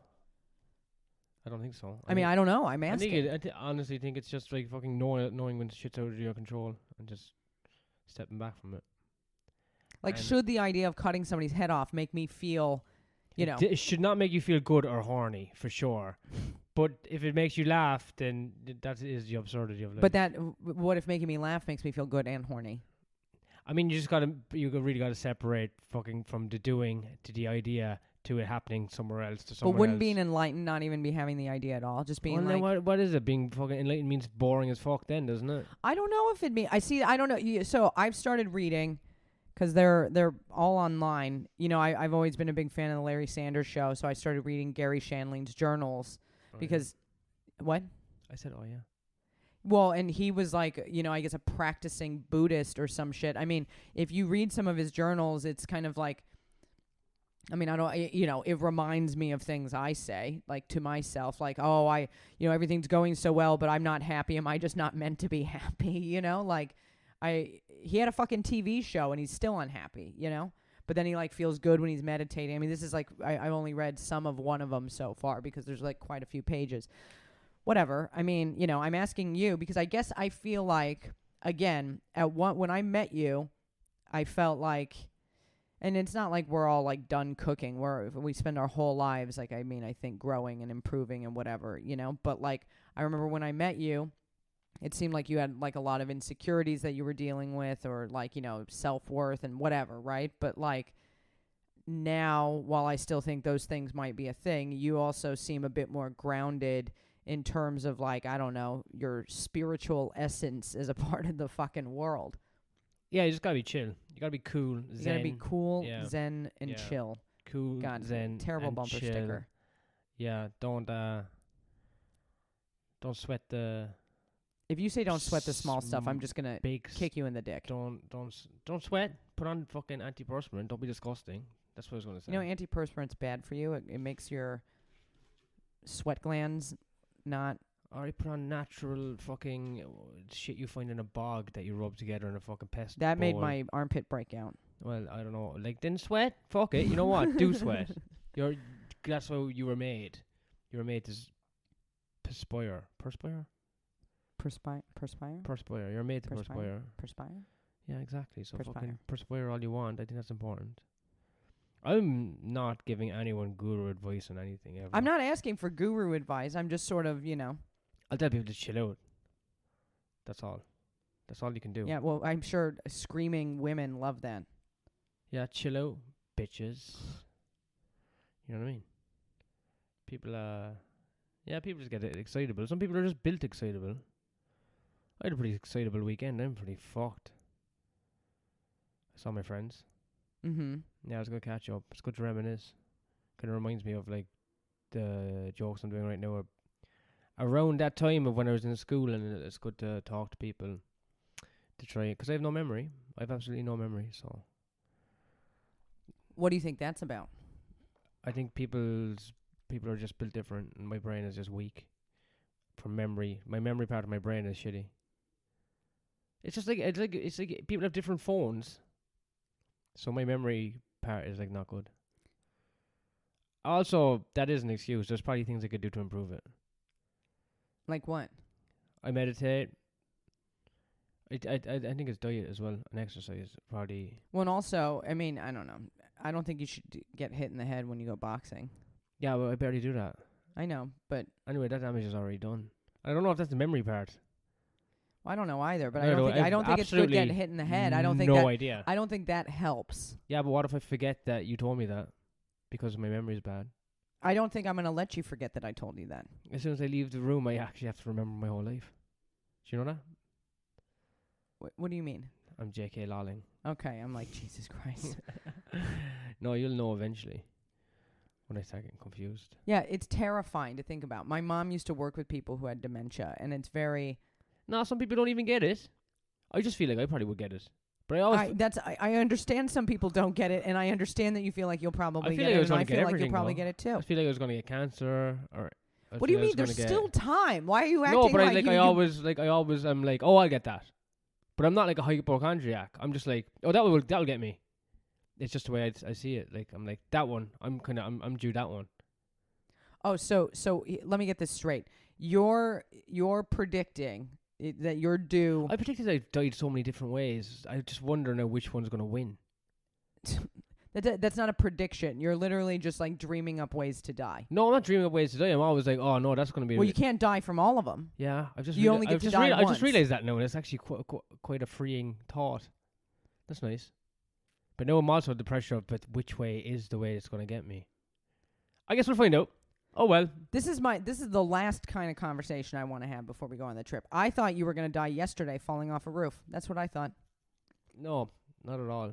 I don't think so. I mean, I don't know. I'm asking. I honestly think it's just like fucking knowing when shit's out of your control and just stepping back from it. Like, should the idea of cutting somebody's head off make me feel, It should not make you feel good or horny, for sure. But if it makes you laugh, then that is the absurdity of life. But what if making me laugh makes me feel good and horny? I mean, you really gotta separate fucking from the doing to the idea to it happening somewhere else to someone else. But wouldn't being enlightened not even be having the idea at all? Just being like... Then what is it? Being fucking enlightened means boring as fuck then, doesn't it? I don't know if it means... I don't know. So I've started reading... Because they're all online. I've always been a big fan of the Larry Sanders Show, so I started reading Gary Shandling's journals. Because... Yeah. What? I said, oh, yeah. Well, and he was like, I guess a practicing Buddhist or some shit. I mean, if you read some of his journals, it's kind of like... I mean, it reminds me of things I say, like, to myself. Like, oh, everything's going so well, but I'm not happy. Am I just not meant to be happy, Like... he had a fucking TV show and he's still unhappy, but then he like feels good when he's meditating. I mean, this is like, I've only read some of one of them so far because there's like quite a few pages. Whatever. I mean, I'm asking you because I guess I feel like, again, when I met you, I felt like, and it's not like we're all like done cooking. We spend our whole lives, like, I mean, I think growing and improving and whatever, but like, I remember when I met you, it seemed like you had like a lot of insecurities that you were dealing with, or like, self-worth and whatever, right? But like now, while I still think those things might be a thing, you also seem a bit more grounded in terms of like, I don't know, your spiritual essence as a part of the fucking world. Yeah, you just gotta be chill. You gotta be cool, zen. You gotta be cool, zen, and chill. Cool, God, zen, terrible and bumper chill. sticker. Yeah, don't sweat the... If you say don't sweat the small stuff, I'm just gonna kick you in the dick. Don't sweat. Put on fucking antiperspirant. Don't be disgusting. That's what I was gonna say. Antiperspirant's bad for you. It makes your sweat glands not... Alright, put on natural fucking shit you find in a bog that you rub together in a fucking pest That bowl. made my armpit break out. Well, I don't know. Like, then sweat? Fuck it. You know what? Do sweat. That's how you were made. You were made to perspire. Perspire? Perspire? Perspire. You're made to perspire. Perspire? Yeah, exactly. So fucking perspire all you want. I think that's important. I'm not giving anyone guru advice on anything ever. I'm not asking for guru advice. I'm just sort of, I'll tell people to chill out. That's all. That's all you can do. Yeah, well, I'm sure screaming women love that. Yeah, chill out, bitches. You know what I mean? People, people just get excitable. Some people are just built excitable. I had a pretty excitable weekend. I'm pretty fucked. I saw my friends. Mm-hmm. Yeah, it was a good catch up. It's good to reminisce. Kind of reminds me of like the jokes I'm doing right now are around that time of when I was in school, and it's good to talk to people to try it, because I have no memory. I have absolutely no memory, so What do you think that's about? I think people are just built different, and my brain is just weak from memory. My memory part of my brain is shitty. It's just like it's like people have different phones, so my memory part is like not good. Also, that is an excuse. There's probably things I could do to improve it. Like what? I meditate. I think it's diet as well, and exercise probably. Well, and also, I mean, I don't know. I don't think you should get hit in the head when you go boxing. Yeah, well, I barely do that. I know, but Anyway, that damage is already done. I don't know if that's the memory part. I don't know either. But No, no, I don't think it's good getting absolutely hit in the head. I don't think no that. idea. I don't think that helps. Yeah, but what if I forget that you told me that because my memory's bad? I don't think I'm gonna let you forget that I told you that. As soon as I leave the room, I actually have to remember my whole life. Do you know that? What do you mean? I'm J.K. lolling. Okay, I'm like, Jesus Christ. No, you'll know eventually when I start getting confused. Yeah, it's terrifying to think about. My mom used to work with people who had dementia, and it's very. No, some people don't even get it. I just feel like I probably would get it. But I always... I understand some people don't get it, and I understand that you feel like you'll probably get it, and I feel like you'll probably get it too. I feel like I was going to get cancer, or... What do you mean? There's still time. Why are you acting No, but like I always, I'm like, oh, I'll get that. But I'm not like a hypochondriac. I'm just like, oh, that'll get me. It's just the way I see it. Like, I'm like, that one, I'm due that one. Oh, so let me get this straight. You're predicting that you're due. I predicted I've died so many different ways. I just wonder now which one's going to win. That's not a prediction. You're literally just like dreaming up ways to die. No, I'm not dreaming up ways to die. I'm always like, oh no, that's going to be. Well, you can't die from all of them. Yeah, I've just. You only get to die once. I just realized that now, and it's actually quite a freeing thought. That's nice. But now I'm also under the pressure of, but which way is the way it's going to get me? I guess we'll find out. Oh well. This is the last kind of conversation I want to have before we go on the trip. I thought you were going to die yesterday falling off a roof. That's what I thought. No, not at all.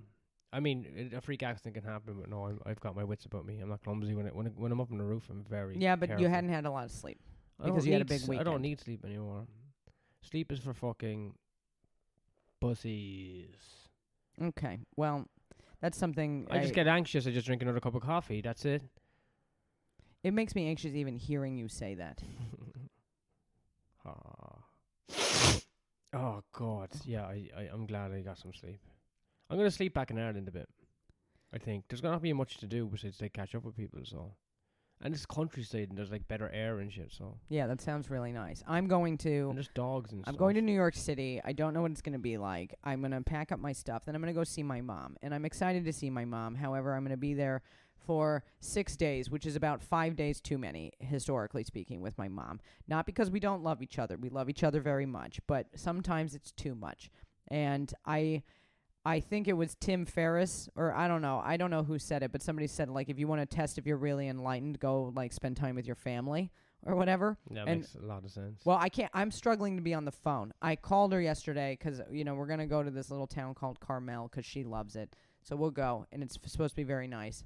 I mean, a freak accident can happen, but no, I've got my wits about me. I'm not clumsy when I'm up on the roof. I'm very but careful. You hadn't had a lot of sleep because you had a big weekend. I don't need sleep anymore. Sleep is for fucking pussies. Okay, well, that's something. I just get anxious. I just drink another cup of coffee. That's it. It makes me anxious even hearing you say that. Oh God, yeah. I'm glad I got some sleep. I'm gonna sleep back in Ireland a bit. I think there's gonna not be much to do besides like catch up with people. So, and it's countryside and there's like better air and shit. So yeah, that sounds really nice. I'm going to. And there's dogs and stuff. I'm going to New York City. I don't know what it's gonna be like. I'm gonna pack up my stuff. Then I'm gonna go see my mom, and I'm excited to see my mom. However, I'm gonna be there for 6 days, which is about 5 days too many, historically speaking, with my mom. Not because we don't love each other. We love each other very much, but sometimes it's too much. And I think it was Tim Ferriss, or I don't know who said it, but somebody said, like, if you want to test if you're really enlightened, go, like, spend time with your family or whatever. Yeah, that makes a lot of sense. Well, I'm struggling to be on the phone. I called her yesterday because, we're going to go to this little town called Carmel because she loves it. So we'll go, and it's supposed to be very nice.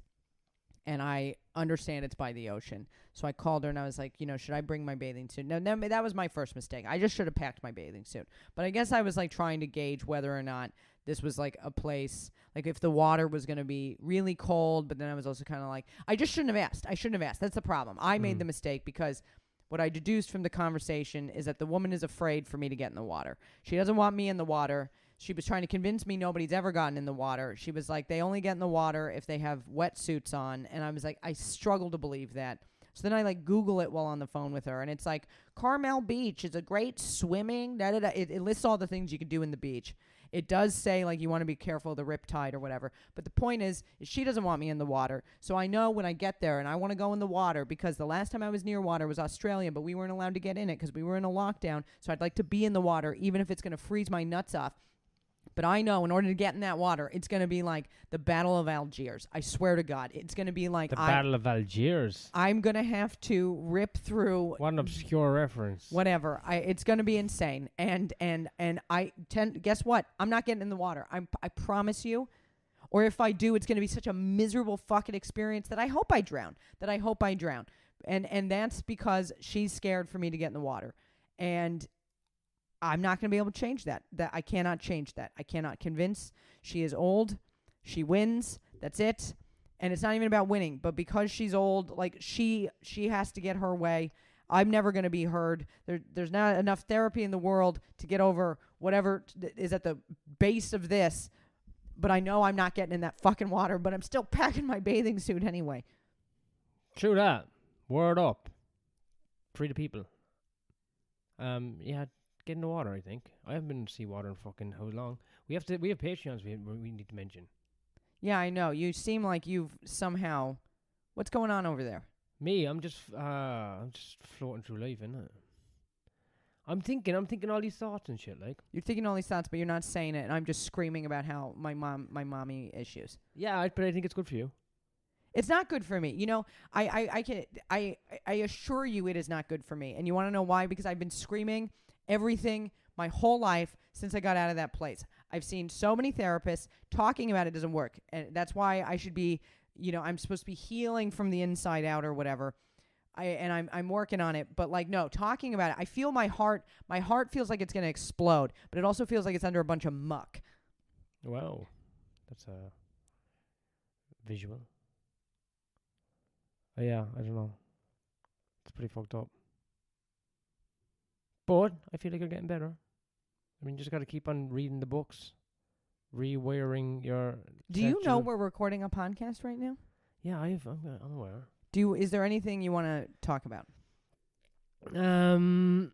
And I understand it's by the ocean. So I called her and I was like, should I bring my bathing suit? No, that was my first mistake. I just should have packed my bathing suit. But I guess I was like trying to gauge whether or not this was like a place, like if the water was going to be really cold. But then I was also kind of like, I just shouldn't have asked. That's the problem. I made the mistake because what I deduced from the conversation is that the woman is afraid for me to get in the water. She doesn't want me in the water. She was trying to convince me nobody's ever gotten in the water. She was like, they only get in the water if they have wetsuits on. And I was like, I struggle to believe that. So then I like Google it while on the phone with her. And it's like, Carmel Beach is a great swimming. It lists all the things you could do in the beach. It does say like you want to be careful of the riptide or whatever. But the point is she doesn't want me in the water. So I know when I get there and I want to go in the water, because the last time I was near water was Australia, but we weren't allowed to get in it because we were in a lockdown. So I'd like to be in the water, even if it's going to freeze my nuts off. But I know in order to get in that water, it's going to be like the Battle of Algiers. I swear to God. It's going to be like... The Battle of Algiers? I'm going to have to rip through... What an obscure reference. Whatever. It's going to be insane. And guess what? I'm not getting in the water. I promise you. Or if I do, it's going to be such a miserable fucking experience that I hope I drown. And that's because she's scared for me to get in the water. And I'm not going to be able to change that. That I cannot change that. I cannot convince. She is old. She wins. That's it. And it's not even about winning, but because she's old, like she has to get her way. I'm never going to be heard. There's not enough therapy in the world to get over whatever is at the base of this. But I know I'm not getting in that fucking water, but I'm still packing my bathing suit anyway. True that. Word up. Free the people. Yeah, get in the water, I think. I haven't been in seawater in fucking how long? We have Patreons we need to mention. Yeah, I know. You seem like you've somehow... What's going on over there? Me, I'm just floating through life, innit? I'm thinking all these thoughts and shit, like. You're thinking all these thoughts, but you're not saying it, and I'm just screaming about how my mommy issues. Yeah, but I think it's good for you. It's not good for me. You know, I assure you it is not good for me. And you want to know why? Because I've been screaming everything my whole life since I got out of that place. I've seen so many therapists talking about it doesn't work. And that's why I should be, you know, I'm supposed to be healing from the inside out or whatever. I'm working on it. But like, no, talking about it, I feel my heart feels like it's going to explode, but it also feels like it's under a bunch of muck. Wow. That's a visual. Yeah, I don't know. It's pretty fucked up. But I feel like you're getting better. I mean, you just got to keep on reading the books, rewiring your... Do you know we're recording a podcast right now? Yeah, I'm aware. Is there anything you want to talk about? No.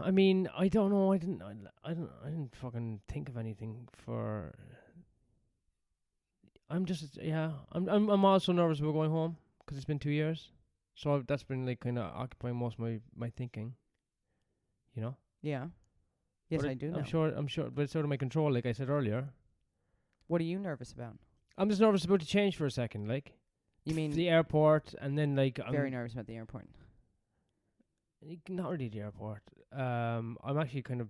I mean, I don't know. I didn't fucking think of anything for... I'm also nervous about going home because it's been 2 years. So that's been like kind of occupying most of my thinking. You know? Yeah. Yes, I do know. I'm sure, but it's out of my control, like I said earlier. What are you nervous about? I'm just nervous about the change for a second, like. You mean the airport, and then like very nervous about the airport? Not really the airport. I'm actually kind of,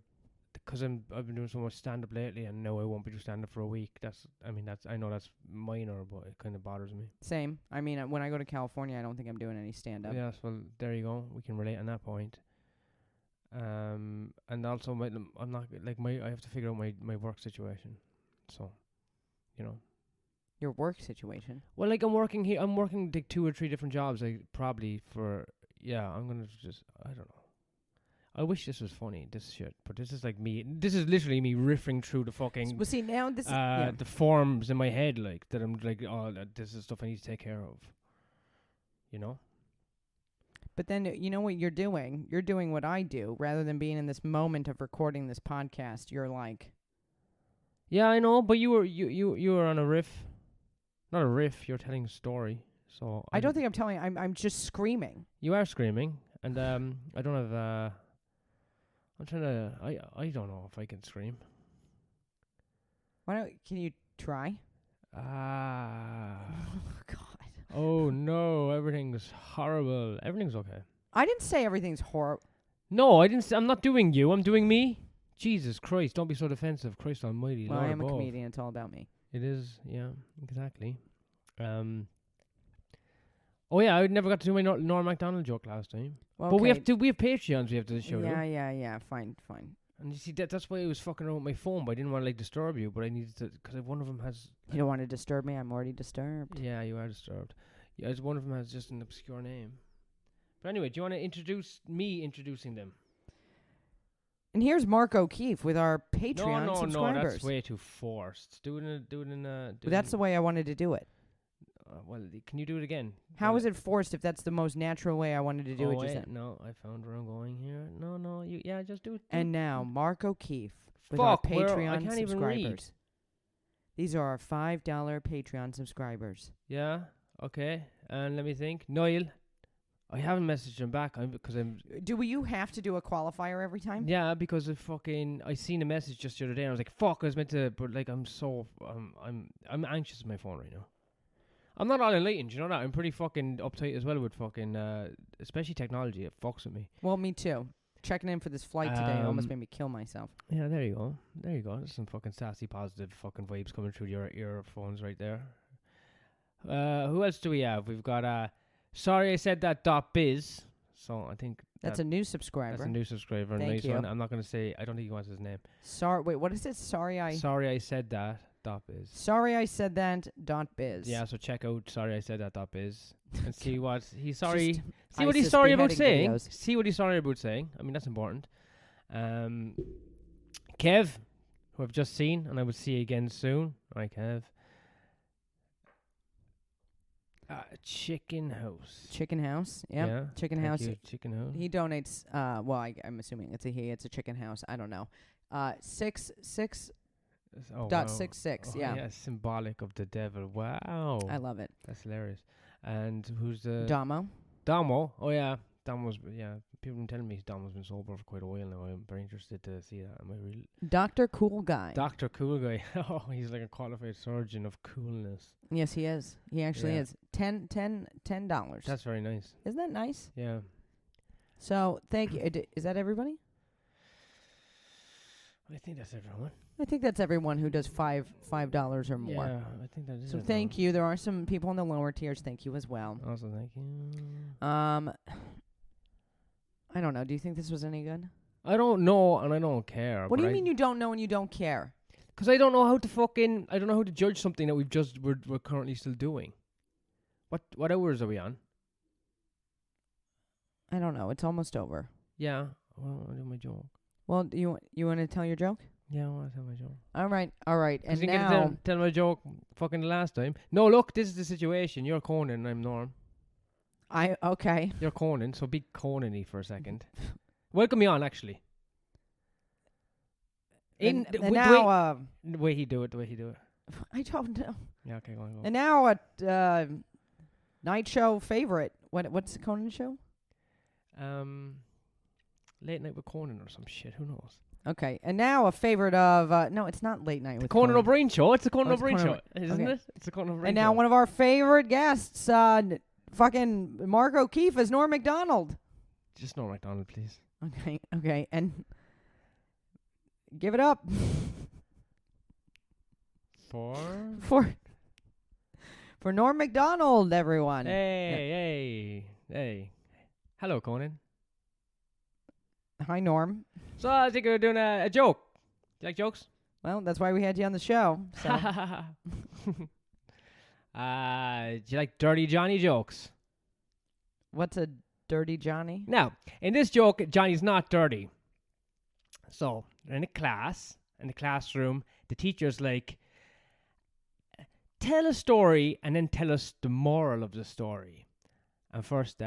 because I've been doing so much stand up lately, and now I won't be doing stand up for a week. I know that's minor, but it kind of bothers me. Same. I mean, when I go to California, I don't think I'm doing any stand up. Yes, well, there you go. We can relate on that point. And also I'm not like I have to figure out my work situation. So, you know. Your work situation? Well, like I'm working here. I'm working like 2 or 3 different jobs. Like probably for I'm gonna just I don't know. I wish this was funny, this shit, but this is like me. This is literally me riffing through the fucking. Well, see now this the forms in my head, like that. I'm like, oh, this is stuff I need to take care of. You know. But then you know what you're doing? You're doing what I do. Rather than being in this moment of recording this podcast, you're like. Yeah, I know, but you were on a riff. Not a riff. You're telling a story. So I don't think I'm telling. I'm just screaming. You are screaming, and I don't have. I'm trying to. I don't know if I can scream. Can you try? Ah. Oh God. Oh no! Everything's horrible. Everything's okay. I didn't say everything's horrible. No, I didn't. I'm not doing you. I'm doing me. Jesus Christ! Don't be so defensive. Christ Almighty. Well, Lord I am above. a comedian. It's all about me. It is. Yeah. Exactly. Oh yeah, I never got to do my Norm Macdonald joke last time. Well, but okay. we have Patreons. We have to show. Yeah. Fine. And you see that's why I was fucking around with my phone. But I didn't want to like disturb you. But I needed to because one of them has. You don't want to disturb me. I'm already disturbed. Yeah, you are disturbed. Yeah, one of them has just an obscure name. But anyway, do you want to introduce me introducing them? And here's Mark O'Keefe with our Patreon subscribers. No, that's way too forced. Do it in a. But that's the way I wanted to do it. Well, can you do it again? How is it forced if that's the most natural way I wanted to do it? Just then? No, I found where I'm going here. No, just do it. And now, Mark O'Keefe with our Patreon I can't even read. subscribers. These are our $5 Patreon subscribers. Yeah, okay. And let me think. Niall, I haven't messaged him back because I'm. Do you have to do a qualifier every time? Yeah, because I seen a message just the other day and I was like, fuck, I was meant to, but like I'm anxious with my phone right now. I'm not all enlightened, you know that? I'm pretty fucking uptight as well with fucking, especially technology. It fucks with me. Well, me too. Checking in for this flight today almost made me kill myself. Yeah, there you go. There's some fucking sassy, positive fucking vibes coming through your earphones right there. Who else do we have? We've got Sorry I said that dot biz. So I think That's a new subscriber. that's a new subscriber. Thank Nice you. one. I'm not going to say. I don't think he wants his name. Sorry, wait, what is it? Sorry I said that dot biz. said that dot biz. Yeah, so check out sorry I said that dot biz and see what he's sorry. Just See what he's ISIS sorry about beheading saying. videos. See what he's sorry about saying. I mean that's important. Kev, who I've just seen, and I will see again soon. Hi Kev. Chicken House. Chicken House. Yep. Yeah. Chicken Thank House. you, Chicken House. He donates. Well, I'm assuming it's a he. It's a Chicken House. I don't know. 6.66. Oh, Dot wow. 66, Oh, yeah. Symbolic of the devil. Wow. I love it. That's hilarious. And who's the Damo. Damo? Oh yeah, Damo's people have been telling me Damo's been sober for quite a while now. I'm very interested to see that. Am I real? Dr. Cool Guy. Dr. Cool Guy. Oh, he's like a qualified surgeon of coolness. Yes, he is. He actually Yeah. is. $10. That's very nice. Isn't that nice? Yeah. So thank you. Is that everybody? I think that's everyone. I think that's everyone who does $5 or more. Yeah, I think that is. So thank you. There are some people in the lower tiers. Thank you as well. Also, thank you. I don't know. Do you think this was any good? I don't know, and I don't care. What do you mean you don't know and you don't care? Because I don't know how to I don't know how to judge something that we're currently still doing. What hours are we on? I don't know. It's almost over. Yeah. Well, I'll do my joke. Well, you want to tell your joke? Yeah, I want to tell my joke. All right. And you now didn't tell my joke fucking the last time. No, look, this is the situation. You're Conan and I'm Norm. okay. You're Conan, so be Conan-y for a second. Welcome me on, actually. And now The way he do it. I don't know. Yeah, okay, go on. And now a night show favorite. What's the Conan show? Late Night with Conan or some shit. Who knows? Okay. And now a favorite of no, it's not Late Night with Conan O'Brien show. It's the Conan it's O'Brien show, Conan isn't okay. it? It's the Conan O'Brien show. And now one of our favorite guests, fucking Mark O'Keefe is Norm Macdonald. Just Norm Macdonald, please. Okay. And give it up for Norm Macdonald, everyone. Hey. Hello, Conan. Hi, Norm. So I think we're doing a joke. Do you like jokes? Well, that's why we had you on the show. So. Do you like Dirty Johnny jokes? What's a Dirty Johnny? Now, in this joke, Johnny's not dirty. So, they're in the classroom, the teacher's like, tell a story and then tell us the moral of the story. And first,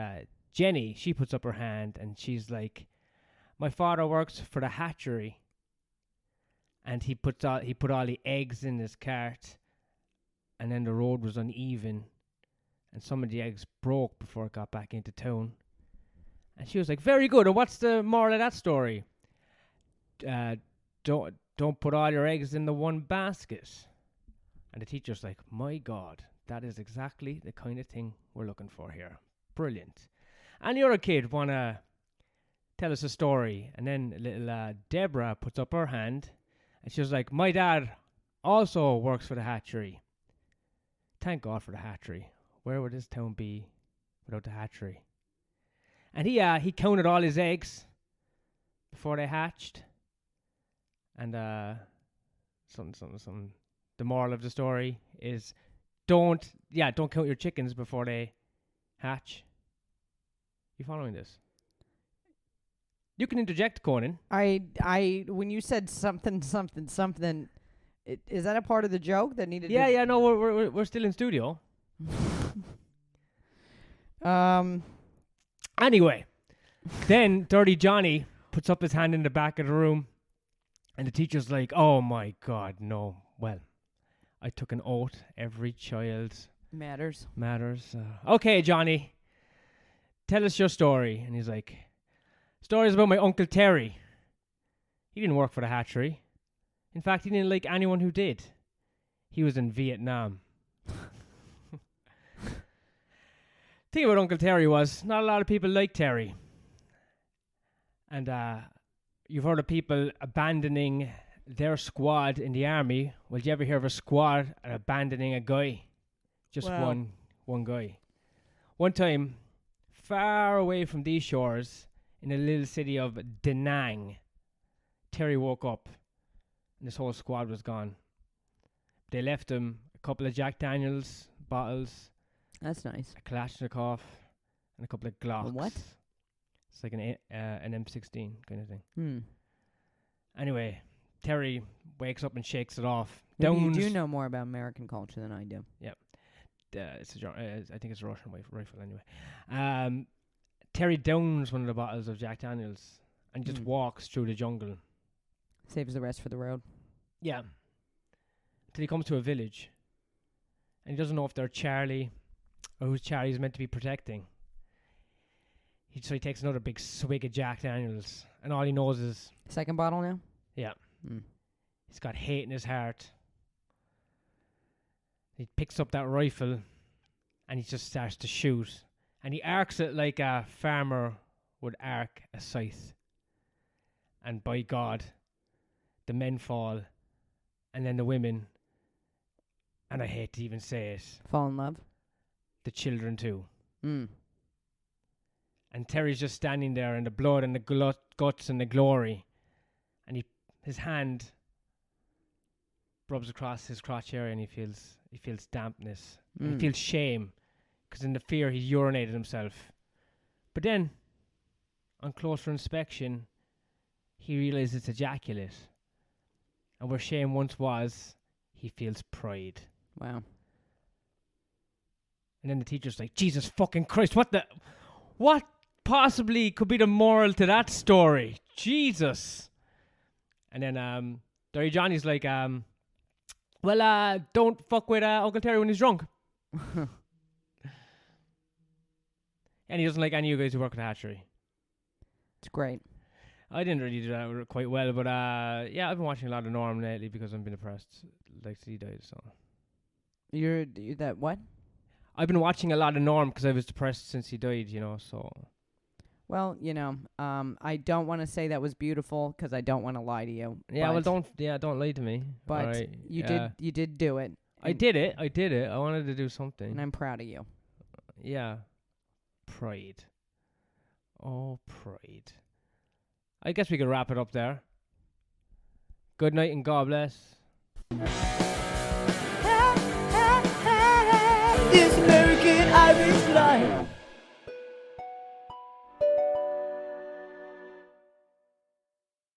Jenny, she puts up her hand and she's like, my father works for the hatchery. And he put all the eggs in his cart. And then the road was uneven. And some of the eggs broke before it got back into town. And she was like, very good. And what's the moral of that story? Don't put all your eggs in the one basket. And the teacher's like, my God, that is exactly the kind of thing we're looking for here. Brilliant. And the other kid want to tell us a story. And then little Deborah puts up her hand. And she was like, my dad also works for the hatchery. Thank God for the hatchery. Where would this town be without the hatchery? And he counted all his eggs before they hatched. And something. The moral of the story is don't count your chickens before they hatch. You following this? You can interject, Conan. When you said something, is that a part of the joke that needed? Yeah. No, we're still in studio. Anyway, then Dirty Johnny puts up his hand in the back of the room, and the teacher's like, "Oh my God, no! Well, I took an oath. Every child matters. Okay, Johnny, tell us your story." And he's like, "Story's about my Uncle Terry. He didn't work for the hatchery. In fact, he didn't like anyone who did. He was in Vietnam." Thing about Uncle Terry was not a lot of people like Terry. And you've heard of people abandoning their squad in the army. Well, did you ever hear of a squad abandoning a guy? Just one guy. One time, far away from these shores, in a little city of Da Nang, Terry woke up and his whole squad was gone. They left him a couple of Jack Daniels bottles, That's nice. a Kalashnikov, and a couple of Glocks. what? It's like an M16 kind of thing. Hmm. Anyway, Terry wakes up and shakes it off. Maybe you Downs. do know more about American culture than I do. I think it's a Russian rifle anyway. Terry downs one of the bottles of Jack Daniels and just walks through the jungle. Saves the rest for the road. Yeah. Till he comes to a village. And he doesn't know if they're Charlie or who Charlie's meant to be protecting. So he takes another big swig of Jack Daniels. And all he knows is... Second bottle now? Yeah. Mm. He's got hate in his heart. He picks up that rifle and he just starts to shoot. And he arcs it like a farmer would arc a scythe. And by God, the men fall. And then the women, and I hate to even say it, Fall in love? the children too. Mm. And Terry's just standing there in the blood and the guts and the glory. And his hand rubs across his crotch area and he feels dampness. And he feels shame. Because in the fear he urinated himself. But then, on closer inspection, he realizes it's ejaculate. And where shame once was, he feels pride. Wow. And then the teacher's like, Jesus fucking Christ, what possibly could be the moral to that story? Jesus. And then Dirty Johnny's like, don't fuck with Uncle Terry when he's drunk. And he doesn't like any of you guys who work at the hatchery. It's great. I didn't really do that quite well, but yeah, I've been watching a lot of Norm lately because I've been depressed. Like he died, so. You're that what? I've been watching a lot of Norm because I was depressed since he died, so. Well, I don't want to say that was beautiful because I don't want to lie to you. Yeah, well, don't lie to me. But right. you did do it. I did it. I wanted to do something. And I'm proud of you. Yeah. Pride. Oh, pride. I guess we could wrap it up there. Good night and God bless. This American Irish love.